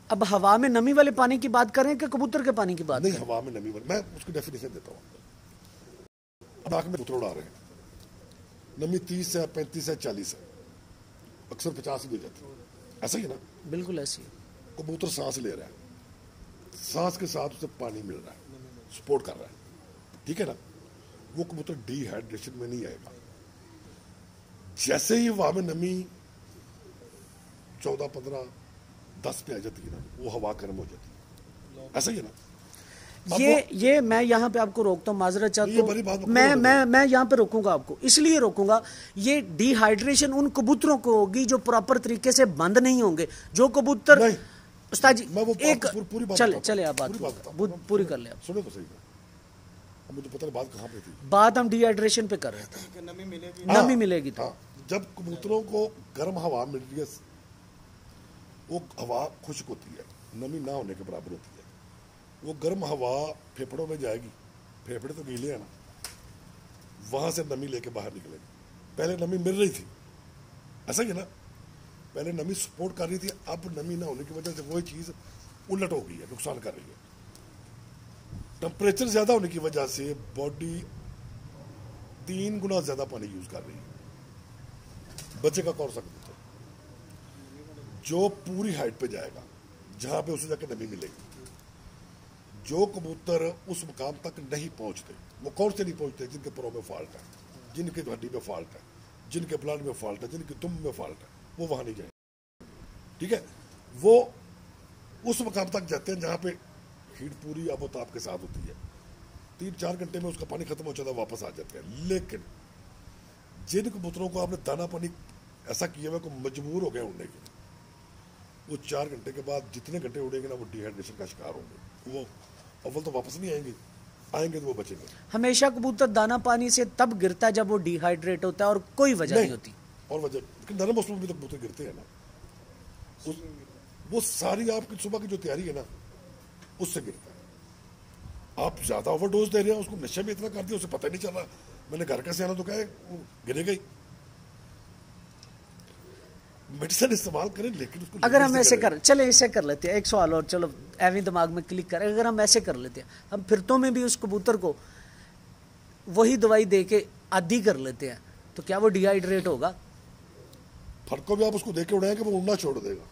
अब हवा में नमी वाले पानी की बात करें कि कबूतर के पानी की बात नहीं, हवा में नमी वाले, मैं उसकी डेफिनेशन देता हूँ। नाक में कबूतर उड़ा रहे हैं, नमी 30 है, 35 है, 40 है, अक्सर 50 भी जाती है, ऐसा ही है ना? बिल्कुल ऐसी है। कबूतर सांस ले रहा है, सांस के साथ उसे पानी मिल रहा है, सपोर्ट कर रहा है, ठीक है ना? वो कबूतर डिहाइड्रेशन में नहीं आएगा। जैसे ही हवा में नमी 14, 15, 10 पे आ जाती है ना, वो हवा गर्म हो जाती है, ऐसा ही है ना? ये मैं यहाँ पे आपको रोकता हूँ, माजरत चाहता हूँ। मैं यहाँ पे रोकूंगा आपको, इसलिए रोकूंगा, ये डिहाइड्रेशन उन कबूतरों को होगी जो प्रॉपर तरीके से बंद नहीं होंगे। जो कबूतर उस्ताद जी एक चले आप बात पूरी कर ले आप। सुनो तो सही, मुझे पता नहीं बात कहाँ पे थी। बात हम डिहाइड्रेशन पे कर रहे थे, नमी मिलेगी तो। जब कबूतरों को गर्म हवा मिल रही है, वो हवा खुश्क होती है, नमी ना होने के बराबर होती है, वो गर्म हवा फेफड़ों में जाएगी, फेफड़े तो गीले हैं ना, वहां से नमी लेके बाहर निकलेगी। पहले नमी मिल रही थी, ऐसा ही है ना? पहले नमी सपोर्ट कर रही थी, अब नमी ना होने की वजह से वही चीज उलट हो गई है, नुकसान कर रही है। टेम्परेचर ज्यादा होने की वजह से बॉडी 3 गुना ज्यादा पानी यूज कर रही है। बचेगा कौन सा कबूतर? जो पूरी हाइट पे जाएगा, जहां पे उसे जाके नमी मिलेगी। जो कबूतर उस मुकाम तक नहीं पहुंचते, वो कौन से नहीं पहुंचते? जिनके परों में फॉल्ट है, जिनके हड्डी में फॉल्ट है, जिनके ब्लड में फॉल्ट है, जिनके दुम में फॉल्ट है, वो वहां नहीं जाएंगे, ठीक है? वो उस मुकाम तक जाते हैं जहां पे हीट पूरी आबोताब के साथ होती है, 3-4 घंटे में उसका पानी खत्म हो जाता है, वापस आ जाते हैं। लेकिन जिन कबूतरों को आपने दाना पानी ऐसा किया हुआ को मजबूर हो गए उड़ने के, वो 4 घंटे के बाद जितने घंटे उड़ेंगे ना, वो डिहाइड्रेशन का शिकार होंगे। वो अव्वल तो वापस नहीं आएंगे, आएंगे तो वो बचेंगे। हमेशा कबूतर दाना पानी से तब गिरता है जब वो डिहाइड्रेट होता है, और कोई वजह नहीं होती। और वजह नरम मौसम में भी तो कबूतर गिरते हैं ना, वो सारी आपकी सुबह की जो तैयारी है ना, उससे गिरता है। आप ज्यादा ओवरडोज दे रहे हैं, उसको नशे में इतना कर दिया, उसे पता ही नहीं चल रहा, मैंने घर का सियाना तो कहा वो गिरेगा ही। मेडिसिन इस्तेमाल करें लेकिन उसको अगर हम ऐसे कर चले ऐसे कर लेते हैं, एक सवाल और, चलो एवं दिमाग में क्लिक करें, अगर हम ऐसे कर लेते हैं, हम फिरतों में भी उस कबूतर को वही दवाई दे के आदी कर लेते हैं, तो क्या वो डिहाइड्रेट होगा? फड़को भी आप उसको देके उड़ाएंगे वो उड़ना छोड़ देगा,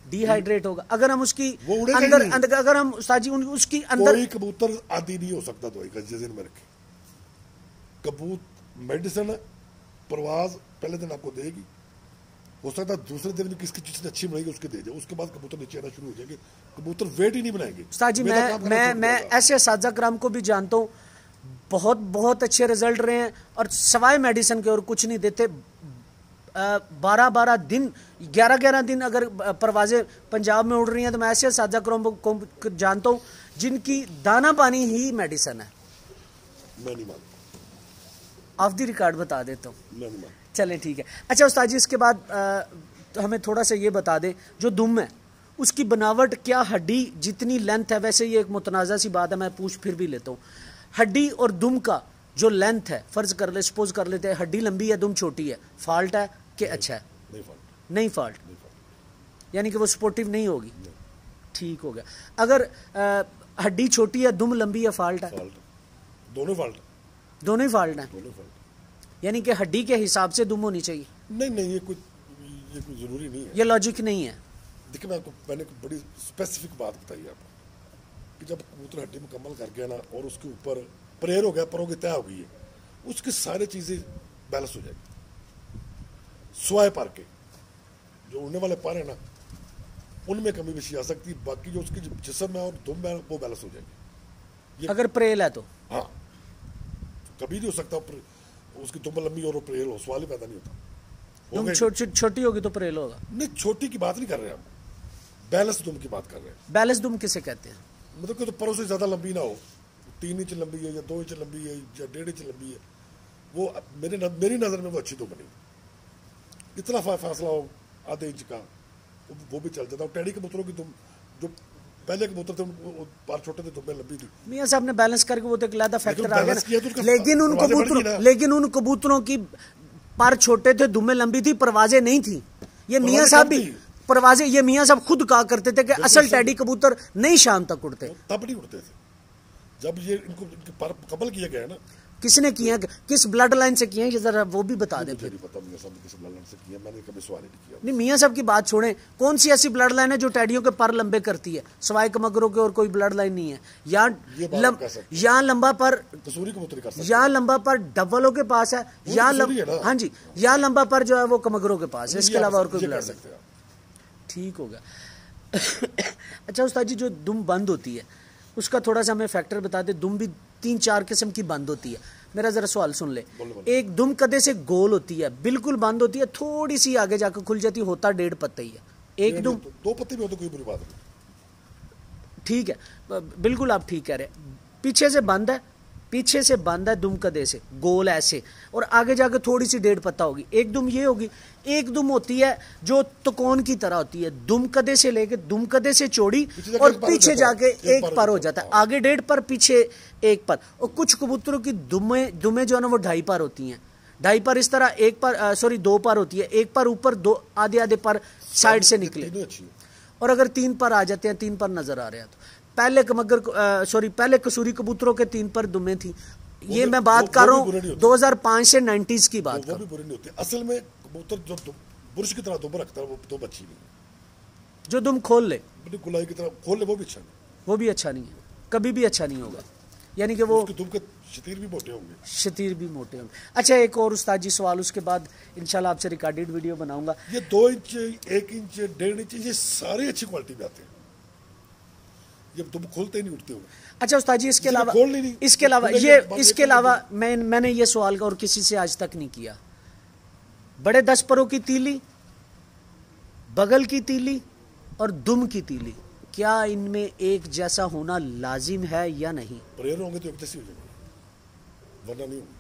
डिहाइड्रेट होगा। अगर हम उसकी वो उड़ेगा अंदर अगर हम उस्ताद जी उसकी अंदर, कोई कबूतर आदी नहीं हो सकता दवाई का, जिस दिन में रखे कबूतर मेडिसिन परवाज पहले दिन आपको देगी, हो सकता है दूसरे दिन भी किसकी चीज अच्छी बनाएगी उसके दे जाए, उसके बाद कबूतर नीचे आना शुरू हो जाएंगे, कबूतर वेट ही नहीं बनाएंगे। उस्ताद जी मैं ऐसे असातिज़ा कराम को भी जानता हूँ, बहुत बहुत अच्छे रिजल्ट रहे हैं और सवाए मेडिसिन के और कुछ नहीं देते। 12-12 दिन 11-11 दिन अगर परवाजें पंजाब में उड़ रही हैं, तो मैं ऐसे असातिज़ा कराम को जानता हूँ जिनकी दाना पानी ही मेडिसिन है। मैं नहीं मानता, ऑफ द रिकॉर्ड बता देता हूँ। मैं नहीं मानता। चलें ठीक है। अच्छा उस्ताद जी, इसके बाद तो हमें थोड़ा सा ये बता दें, जो दुम है उसकी बनावट क्या, हड्डी जितनी लेंथ है, वैसे ये एक मुतनाज़ा सी बात है, मैं पूछ फिर भी लेता हूँ, हड्डी और दुम का जो लेंथ है, फर्ज कर ले, सपोज कर लेते हैं हड्डी लंबी है दुम छोटी है, फॉल्ट है कि अच्छा है? नहीं फॉल्ट, यानी कि वो सपोर्टिव नहीं होगी। ठीक हो गया। अगर हड्डी छोटी है दुम लंबी है, फॉल्ट है? दोनों फॉल्ट, दोनों ही फॉल्ट है, यानी कि हड्डी के हिसाब से दुम होनी चाहिए? नहीं ये कोई जरूरी नहीं है, ये लॉजिक नहीं है। देखिए मैंने बड़ी स्पेसिफिक बात बताई आपको कि जब कबूतर हड्डी मुकम्मल कर गया ना और उसके ऊपर प्रेयर हो गया, परों की तय हो गई है, उसकी सारी चीजें बैलेंस हो जाएगी। स्वाय पर के जो उड़ने वाले पर है ना, उनमें कमी बेशी आ सकती है, बाकी जो उसकी जिस्म है और दुम है वो बैलेंस हो जाएगी। अगर प्रेल है तो हाँ, कभी नहीं हो सकता उसकी दुम लंबी और प्रेल हो, सवाल ही पैदा नहीं होता। दुम छोटी होगी तो प्रेल होगा? नहीं, छोटी की बात नहीं कर रहे हम, बैलेंस दुम की बात कर रहे हैं। बैलेंस दुम किसे कहते हैं? मतलब कि तो परों से ज्यादा लंबी ना हो, 3 इंच लंबी है या 2 इंच लंबी है या 1.5 इंच लंबी है, वो मेरी नजर में वो अच्छी दुम बनी। इतना फासला हो आधे इंच का वो भी चल जाता। टेडी कबूतरों की दुम जो पहले कबूतर थे बार छोटे थे, दुम्बें लंबी थी। मियां साहब ने बैलेंस करके वो तो एक अलग फैक्टर आ गया, तो लेकिन उन कबूतरों की पर छोटे थे, दुम्बें लंबी थी, परवाजें नहीं थी। ये मियां साहब भी परवाजें, ये मियां साहब खुद कहा करते थे कि असल टेडी कबूतर नहीं शाम तक उड़ते, तब नहीं उड़ते थे जब ये इनको पर कबल किया गया ना। किसने किया, किस ब्लड लाइन से किया, ये जरा वो भी बता दें फिर। पता मियां साहब ने किस ब्लड लाइन से किया, मैंने कभी सवाल ही नहीं किया। नहीं, मियां साहब की बात छोड़ें, कौन सी ऐसी ब्लड लाइन है जो टेडियों के पर लंबे करती है? सवाई कमगरों के और कोई ब्लड लाइन नहीं है। यहाँ लंबा पर कसूरी कबूतर कर सकते हैं, यहाँ लंबा पर डबलों के पास है, यहाँ हाँ जी, यहाँ लंबा पर जो है वो कमगरों के पास है, इसके अलावा और कोई ब्लड नहीं। ठीक हो गया। अच्छा उस्ताद जी, जो दुम बंद होती है उसका थोड़ा सा हमें फैक्टर बता दे। दुम भी 3-4 किस्म की बंद होती है। मेरा जरा सवाल सुन ले। एक दुम कदे से गोल होती है, बिल्कुल बंद होती है, थोड़ी सी आगे जाकर खुल जाती है, होता 1.5 पत्ते ही है। एक दुम 2 पत्ते भी हो तो कोई बुरी बात नहीं। ठीक है, बिल्कुल आप ठीक कह रहे हैं। पीछे से बंद है, पीछे से बंद है दुम कदे से गोल ऐसे, और आगे जाकर थोड़ी सी 1.5 पत्ता होगी। एक दुम ये होगी। एक दुम होती है जो तकोन की तरह होती है, दुम कदे से लेके दुम कदे से चौड़ी और पीछे जाके एक पर हो जाता है, आगे 1.5 पर पीछे 1 पर। और कुछ कबूतरों की दुमे जो है ना वो 2.5 पर होती हैं। 2.5 पर इस तरह 1 पर 2 पर होती है, 1 पर ऊपर, 2 आधे पर साइड से निकले। और अगर 3 पर आ जाते हैं, 3 पर नजर आ रहे हैं, तो पहले कसूरी कबूतरों के 3 पर दुमे थी। ये मैं बात कर रहा हूँ 2005 से 90s की बात। वो भी बुरी नहीं होती असल में। कबूतर जो बुरुश की तरह दुम रखता है वो दुम अच्छी नहीं। जो दुम खोल ले, गुलाई की तरह खोल ले, वो भी अच्छा नहीं, वो भी अच्छा नहीं है, कभी भी अच्छा नहीं होगा। यानी कि वो दुम के शतीर भी मोटे होंगे, शतीर भी मोटे होंगे। अच्छा एक और उस्ताद जी सवाल, उसके बाद इंशाल्लाह आपसे रिकॉर्डेड वीडियो बनाऊंगा। ये 2 इंच 1 इंच 1.5 इंच ये सारे अच्छी क्वालिटी में आते हैं, ये तुम खोलते ही नहीं उठते हो। अच्छा उस्ताद जी, इसके अलावा मैंने ये सवाल और किसी से आज तक नहीं किया। बड़े 10 परों की तीली, बगल की तीली और दुम की तीली, क्या इनमें एक जैसा होना लाजिम है या नहीं? प्रेयर होंगे तो एक जैसी हो जाएंगे, वरना नहीं होंगे।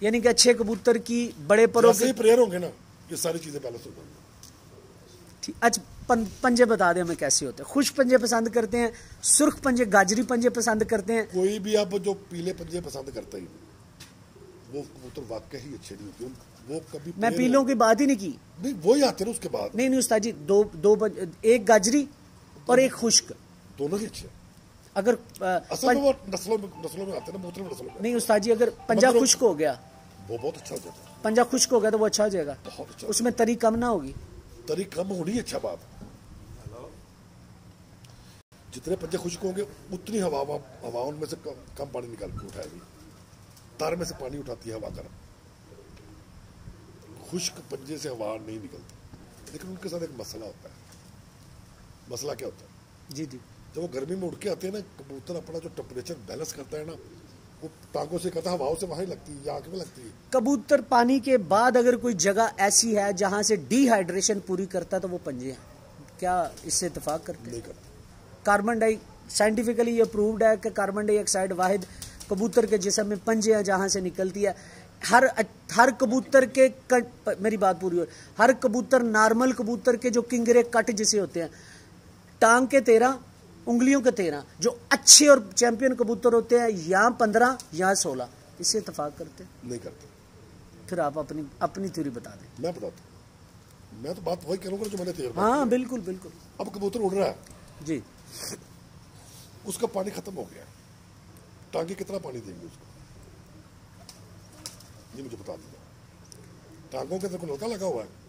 यानी कि अच्छे कबूतर की बड़े परों के प्रेयर होंगे ना, ये सारी चीजें बैलेंस हो जाएंगी। ठीक, अच्छा पंजे बता दें हमें कैसे होते हैं? खुश्क पंजे पसंद करते हैं, सुर्ख पंजे, गाजरी पंजे पसंद करते हैं? कोई भी आप जो पीले पंजे पसंद करते ही वो कबूतर वाकई ही अच्छे नहीं होते। वो कभी मैं पीलों की बात ही नहीं की। नहीं, वो ही आते ना उसके बाद। नहीं उस्ताद जी, एक गाजरी और एक खुश्क, दोनों ही अच्छे। अगर असल में वो नस्लों में आते हैं ना, मुख्तलिफ नस्लों में। नहीं उस्ताद जी, अगर पंजा खुश्क हो गया, वो बहुत अच्छा हो जाता है। पंजा खुश्क हो गया तो वो अच्छा हो जाएगा, बहुत अच्छा। उसमें तरी कम ना होगी? तरी कम होनी अच्छा बात। जितने पंजे खुश्क होंगे उतनी हवा उनमें से कम पानी निकाल के उठाएगी। तार में से पानी उठाती है हवा गर्म, खुश्क पंजे से हवा नहीं निकलती। लेकिन उनके साथ एक मसला होता है। मसला क्या होता है? जी जी, जब वो गर्मी में उड़ के आते हैं ना, कबूतर अपना जो टेम्परेचर बैलेंस करता है ना, वो टांगों से करता है, हवाओं से वहां लगती है या आंख में लगती है। कबूतर पानी के बाद अगर कोई जगह ऐसी है जहां से डिहाइड्रेशन पूरी करता है तो वो पंजे हैं, क्या इससे इत्तेफाक करते हैं? नहीं करते। कार्बन डाई साइंटिफिकली ये प्रूव्ड है कि कार्बन डाइऑक्साइड वाहिद कबूतर के जिस्म में पंजे हैं जहां से निकलती है। हर कबूतर के मेरी बात पूरी हो, हर कबूतर नॉर्मल कबूतर के जो किंगरे कट जिसे होते हैं, टांग के 13 उंगलियों के 13, जो अच्छे और चैंपियन कबूतर होते हैं यहाँ 15 यहाँ 16, इससे इत्तेफाक करते हैं? नहीं करते। फिर आप अपनी थ्योरी बता दें। मैं बताता हूँ, मैं तो बात वही करूंगा जो मैंने तेरे। हाँ बिल्कुल बिल्कुल। अब कबूतर उड़ रहा है जी, उसका पानी खत्म हो गया, टांगे कितना पानी देंगे उसको, ये मुझे बता दीजिए। टांगों के अंदर को नलका लगा हुआ है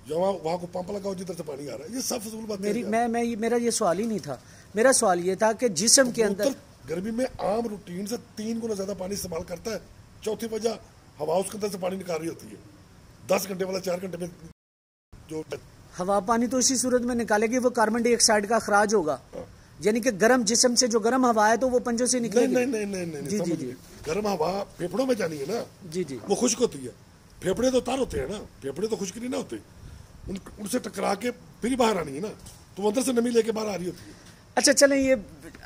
या वहां को पंप लगा हुआ जिधर से पानी आ रहा है? ये सब फजूल बात है। मेरा ये सवाल ही नहीं था। मेरा सवाल ये था कि जिस्म के अंदर गर्मी में आम रूटीन से 3 गुना ज्यादा पानी इस्तेमाल करता है। चौथी वजह हवा उसके अंदर से पानी निकाल रही होती है। 10 घंटे वाला 4 घंटे में जो हवा पानी तो इसी सूरत में निकालेगी, वो कार्बन डाइऑक्साइड का अखराज होगा। यानी कि गर्म जिस्म से जो गर्म हवा है तो वो पंजों से निकलेगी। नहीं, जी जी जी, गर्म हवा फेफड़ों में जानी है ना। जी जी, वो खुश्क होती है। फेफड़े तो तार होते हैं ना, फेफड़े तो खुश्क नहीं ना होते। उनसे टकरा के फिर बाहर आनी है ना, तो वो अंदर से नमी लेके बाहर आ रही होती है। अच्छा चलें, ये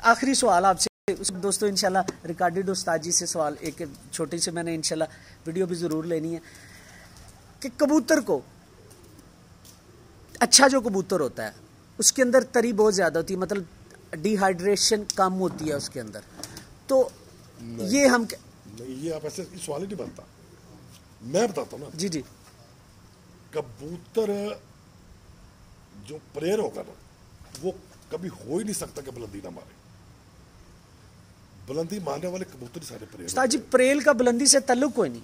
आखिरी सवाल आपसे दोस्तों, इंशाल्लाह रिकॉर्डेड उस्ताद जी से सवाल एक छोटी से मैंने इंशाल्लाह वीडियो भी ज़रूर लेनी है कि कबूतर को, अच्छा जो कबूतर होता है उसके अंदर तरी बहुत ज़्यादा होती है, मतलब डिहाइड्रेशन कम होती है उसके अंदर, तो ये हम नहीं, ये आप ऐसे सवाल ही नहीं बनता। मैं बताता हूँ ना। जी जी, कबूतर जो प्रेयर होगा ना, वो कभी हो ही नहीं सकता कि बुलंदी ना मारे। बुलंदी मारने वाले कबूतर ही सारे प्रेयर। उस्ताद जी, प्रेल का बुलंदी से ताल्लुक कोई नहीं?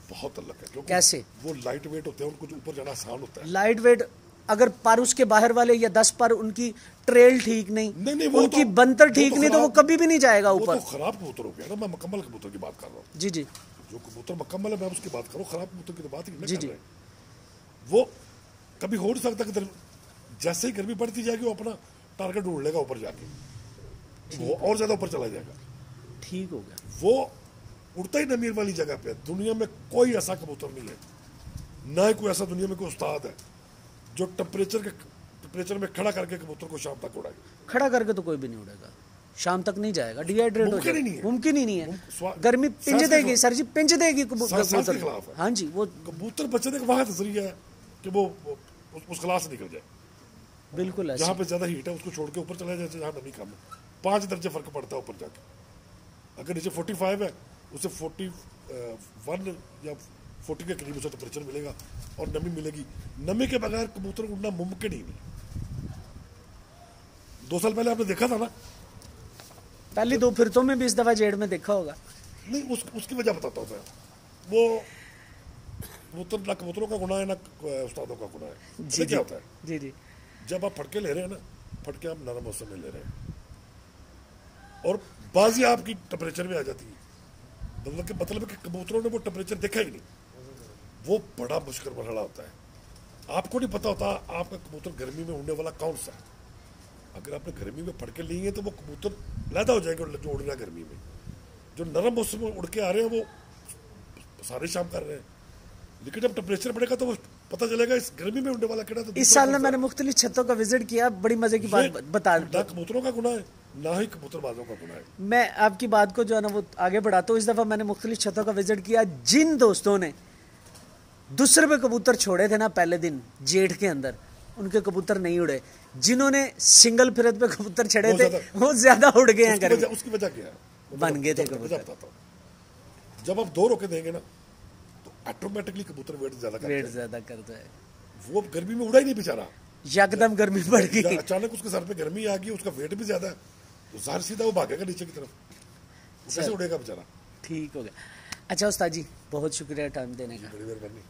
बहुत अलग है। क्योंकि कैसे? वो लाइट वेट होते हैं, उनको जो ऊपर जाना आसान होता है। लाइट वेट, अगर पर उसके बाहर वाले या 10 पर उनकी ट्रेल ठीक नहीं, उनकी बनतर ठीक नहीं, तो वो कभी भी नहीं जाएगा ऊपर। तो खराब कबूतर हो गया ना। मैं मुकम्मल कबूतर की बात कर रहा हूँ। जी जी, जो कबूतर मुकम्मल है मैं उसकी बात करूँ, खराब कबूतर की तो बात ही नहीं जी कर जी। रहे। वो कभी हो नहीं सकता कि जैसे ही गर्मी बढ़ती जाएगी वो अपना टारगेट ढूंढ लेगा ऊपर जाके, वो और ज्यादा ऊपर चला जाएगा। ठीक हो गया। वो उड़ता ही नमीर वाली जगह पे। दुनिया में कोई ऐसा कबूतर नहीं है, ना ही कोई ऐसा दुनिया में कोई उस्ताद है जो टेम्परेचर में खड़ा करके कबूतर को शाम तक उड़ाए। खड़ा करके तो कोई भी नहीं उड़ेगा, शाम तक नहीं जाएगा, डिहाइड्रेट हो जाएगा, मुमकिन ही नहीं है। गर्मी पिंज देगी सर जी, पिंज देगी कबूतर। हाँ जी, वो कबूतर बचने का वाहिद जरिया है कि वो उस क्लास से निकल जाए। बिल्कुल, जहाँ पे ज्यादा हीट है उसको छोड़ के ऊपर चला जाए, जहाँ नमी कम है। 5 दर्जे फर्क पड़ता है ऊपर जाके। अगर नीचे 45 है, उसे 41 या 40 के करीब उसे टेम्परेचर मिलेगा और नमी मिलेगी। नमी के बगैर कबूतर उड़ना मुमकिन ही नहीं। 2 साल पहले आपने देखा था ना, पहली 2 फिरतों में भी इस दफा जेड़ में देखा होगा। नहीं, उसकी वजह बताता हूँ मैं। वो कबूतर ना कबूतरों का गुनाह है ना उस्तादों का गुनाह है। जी क्या होता है? जी जी, जब आप फटके ले रहे हैं ना, फटके आप नरम मौसम में ले रहे हैं और बाजी आपकी टेम्परेचर में आ जाती है, मतलब कि कबूतरों ने वो टेम्परेचर देखा ही नहीं। वो बड़ा मुश्किल मरहला होता है। आपको नहीं पता होता आपका कबूतर गर्मी में उड़ने वाला कौन सा है। अगर आपने गर्मी में फटके लिए हैं तो वो कबूतर पैदा हो जाएंगे जो उड़ रहा है गर्मी में। जो नरम मौसम में उड़ के आ रहे हैं वो सारे शाम कर रहे हैं, लेकिन जब टेम्परेचर बढ़ेगा तो वो पता चलेगा इस गर्मी में उड़ने वाला केड़ा। तो इस साल में मैंने मुख्तलिफ छतों का विजिट किया, बड़ी मजे की बात बता। ना कबूतरों का गुनाह है ना ही कबूतरबाजों का गुनाह है। मैं आपकी बात को जो है ना वो आगे बढ़ाता हूँ। इस दफा मैंने मुख्तलिफ छतों का विजिट किया। जिन दोस्तों ने दूसरे पे कबूतर छोड़े थे ना पहले दिन जेठ के अंदर, उनके कबूतर नहीं उड़े। जिन्होंने सिंगल फिरत पे कबूतर चढ़े थे वो ज्यादा उड़ गए हैं गर्मी। उसकी वजह क्या है? बन गए थे कबूतर। जब आप 2 रोके देंगे ना तो ऑटोमेटिकली कबूतर वेट ज्यादा करता है। वो गर्मी में उड़ा ही नहीं बेचारा, एकदम गर्मी बढ़ गई, अचानक उसके सर पे गर्मी आ गई, उसका वेट भी ज्यादा है, तो ज़ाहिर सीधा वो भागेगा नीचे की तरफ, कैसे उड़ेगा बेचारा। ठीक हो गया। अच्छा उस्ताद जी बहुत शुक्रिया टाइम देने का। बड़ी मेहरबानी।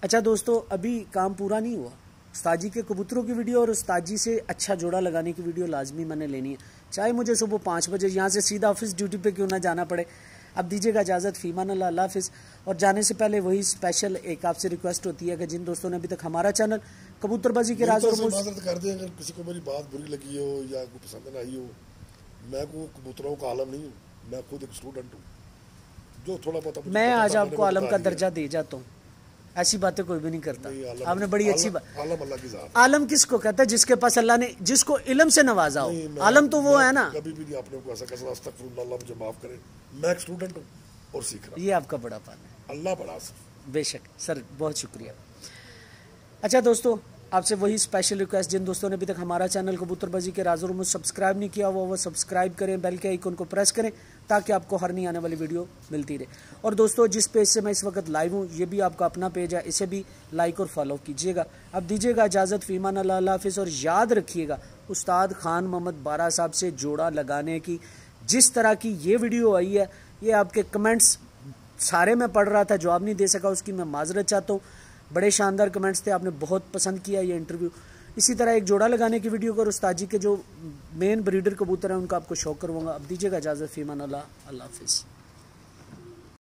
अच्छा दोस्तों अभी काम पूरा नहीं हुआ, उस्ताद जी के कबूतरों की वीडियो और उस्ताद जी से अच्छा जोड़ा लगाने की वीडियो लाजमी मैंने लेनी है, चाहे मुझे सुबह 5 बजे यहाँ से सीधा ऑफिस ड्यूटी पे क्यों ना जाना पड़े। अब दीजिएगा इजाज़त, फीमान अल्लाह हाफिज़। और जाने से पहले वही स्पेशल एक आपसे रिक्वेस्ट होती है कि जिन दोस्तों ने अभी तक हमारा चैनल कबूतरबाजी के राज और कर दें, अगर किसी को मेरी बात बुरी लगी हो या कोई पसंद ना आई हो, मैं कोई कबूतरों का आलम नहीं हूँ, मैं खुद एक स्टूडेंट हूँ जो थोड़ा बहुत। मैं आज आपको आलम का दर्जा दे जाता हूँ, ऐसी बातें कोई भी नहीं करता। आपने बड़ी अच्छी बात। आलम किसको कहता है? जिसके पास अल्लाह ने जिसको इल्म से नवाजा हो, आलम तो वो है ना। कभी भी नहीं आपने को ऐसा कहा, अस्तगफिरुल्लाह मुझे माफ करे, मैं एक स्टूडेंट हूँ और सीख रहा हूँ। ये आपका बड़ा पान है। अल्लाह बड़ा सर। बेशक सर, बहुत शुक्रिया। अच्छा दोस्तों आपसे वही स्पेशल रिक्वेस्ट, जिन दोस्तों ने अभी तक हमारा चैनल कबूतरबाजी के राज और राज़ सब्सक्राइब नहीं किया वो सब्सक्राइब करें, बेल के आइकन को प्रेस करें ताकि आपको हर नई आने वाली वीडियो मिलती रहे। और दोस्तों जिस पेज से मैं इस वक्त लाइव हूँ ये भी आपका अपना पेज है, इसे भी लाइक और फॉलो कीजिएगा। अब दीजिएगा इजाज़त, फीमान अल्लाह हाफिज़। और याद रखिएगा उस्ताद खान मोहम्मद बारा साहब से जोड़ा लगाने की जिस तरह की ये वीडियो आई है, ये आपके कमेंट्स सारे मैं पढ़ रहा था, जवाब नहीं दे सका, उसकी मैं माजरत चाहता हूँ। बड़े शानदार कमेंट्स थे, आपने बहुत पसंद किया ये इंटरव्यू। इसी तरह एक जोड़ा लगाने की वीडियो को उस्ताद जी के जो मेन ब्रीडर कबूतर हैं उनका आपको शौक करवाऊंगा। अब दीजिएगा इजाज़त, फीमान अल्लाह हाफिज़।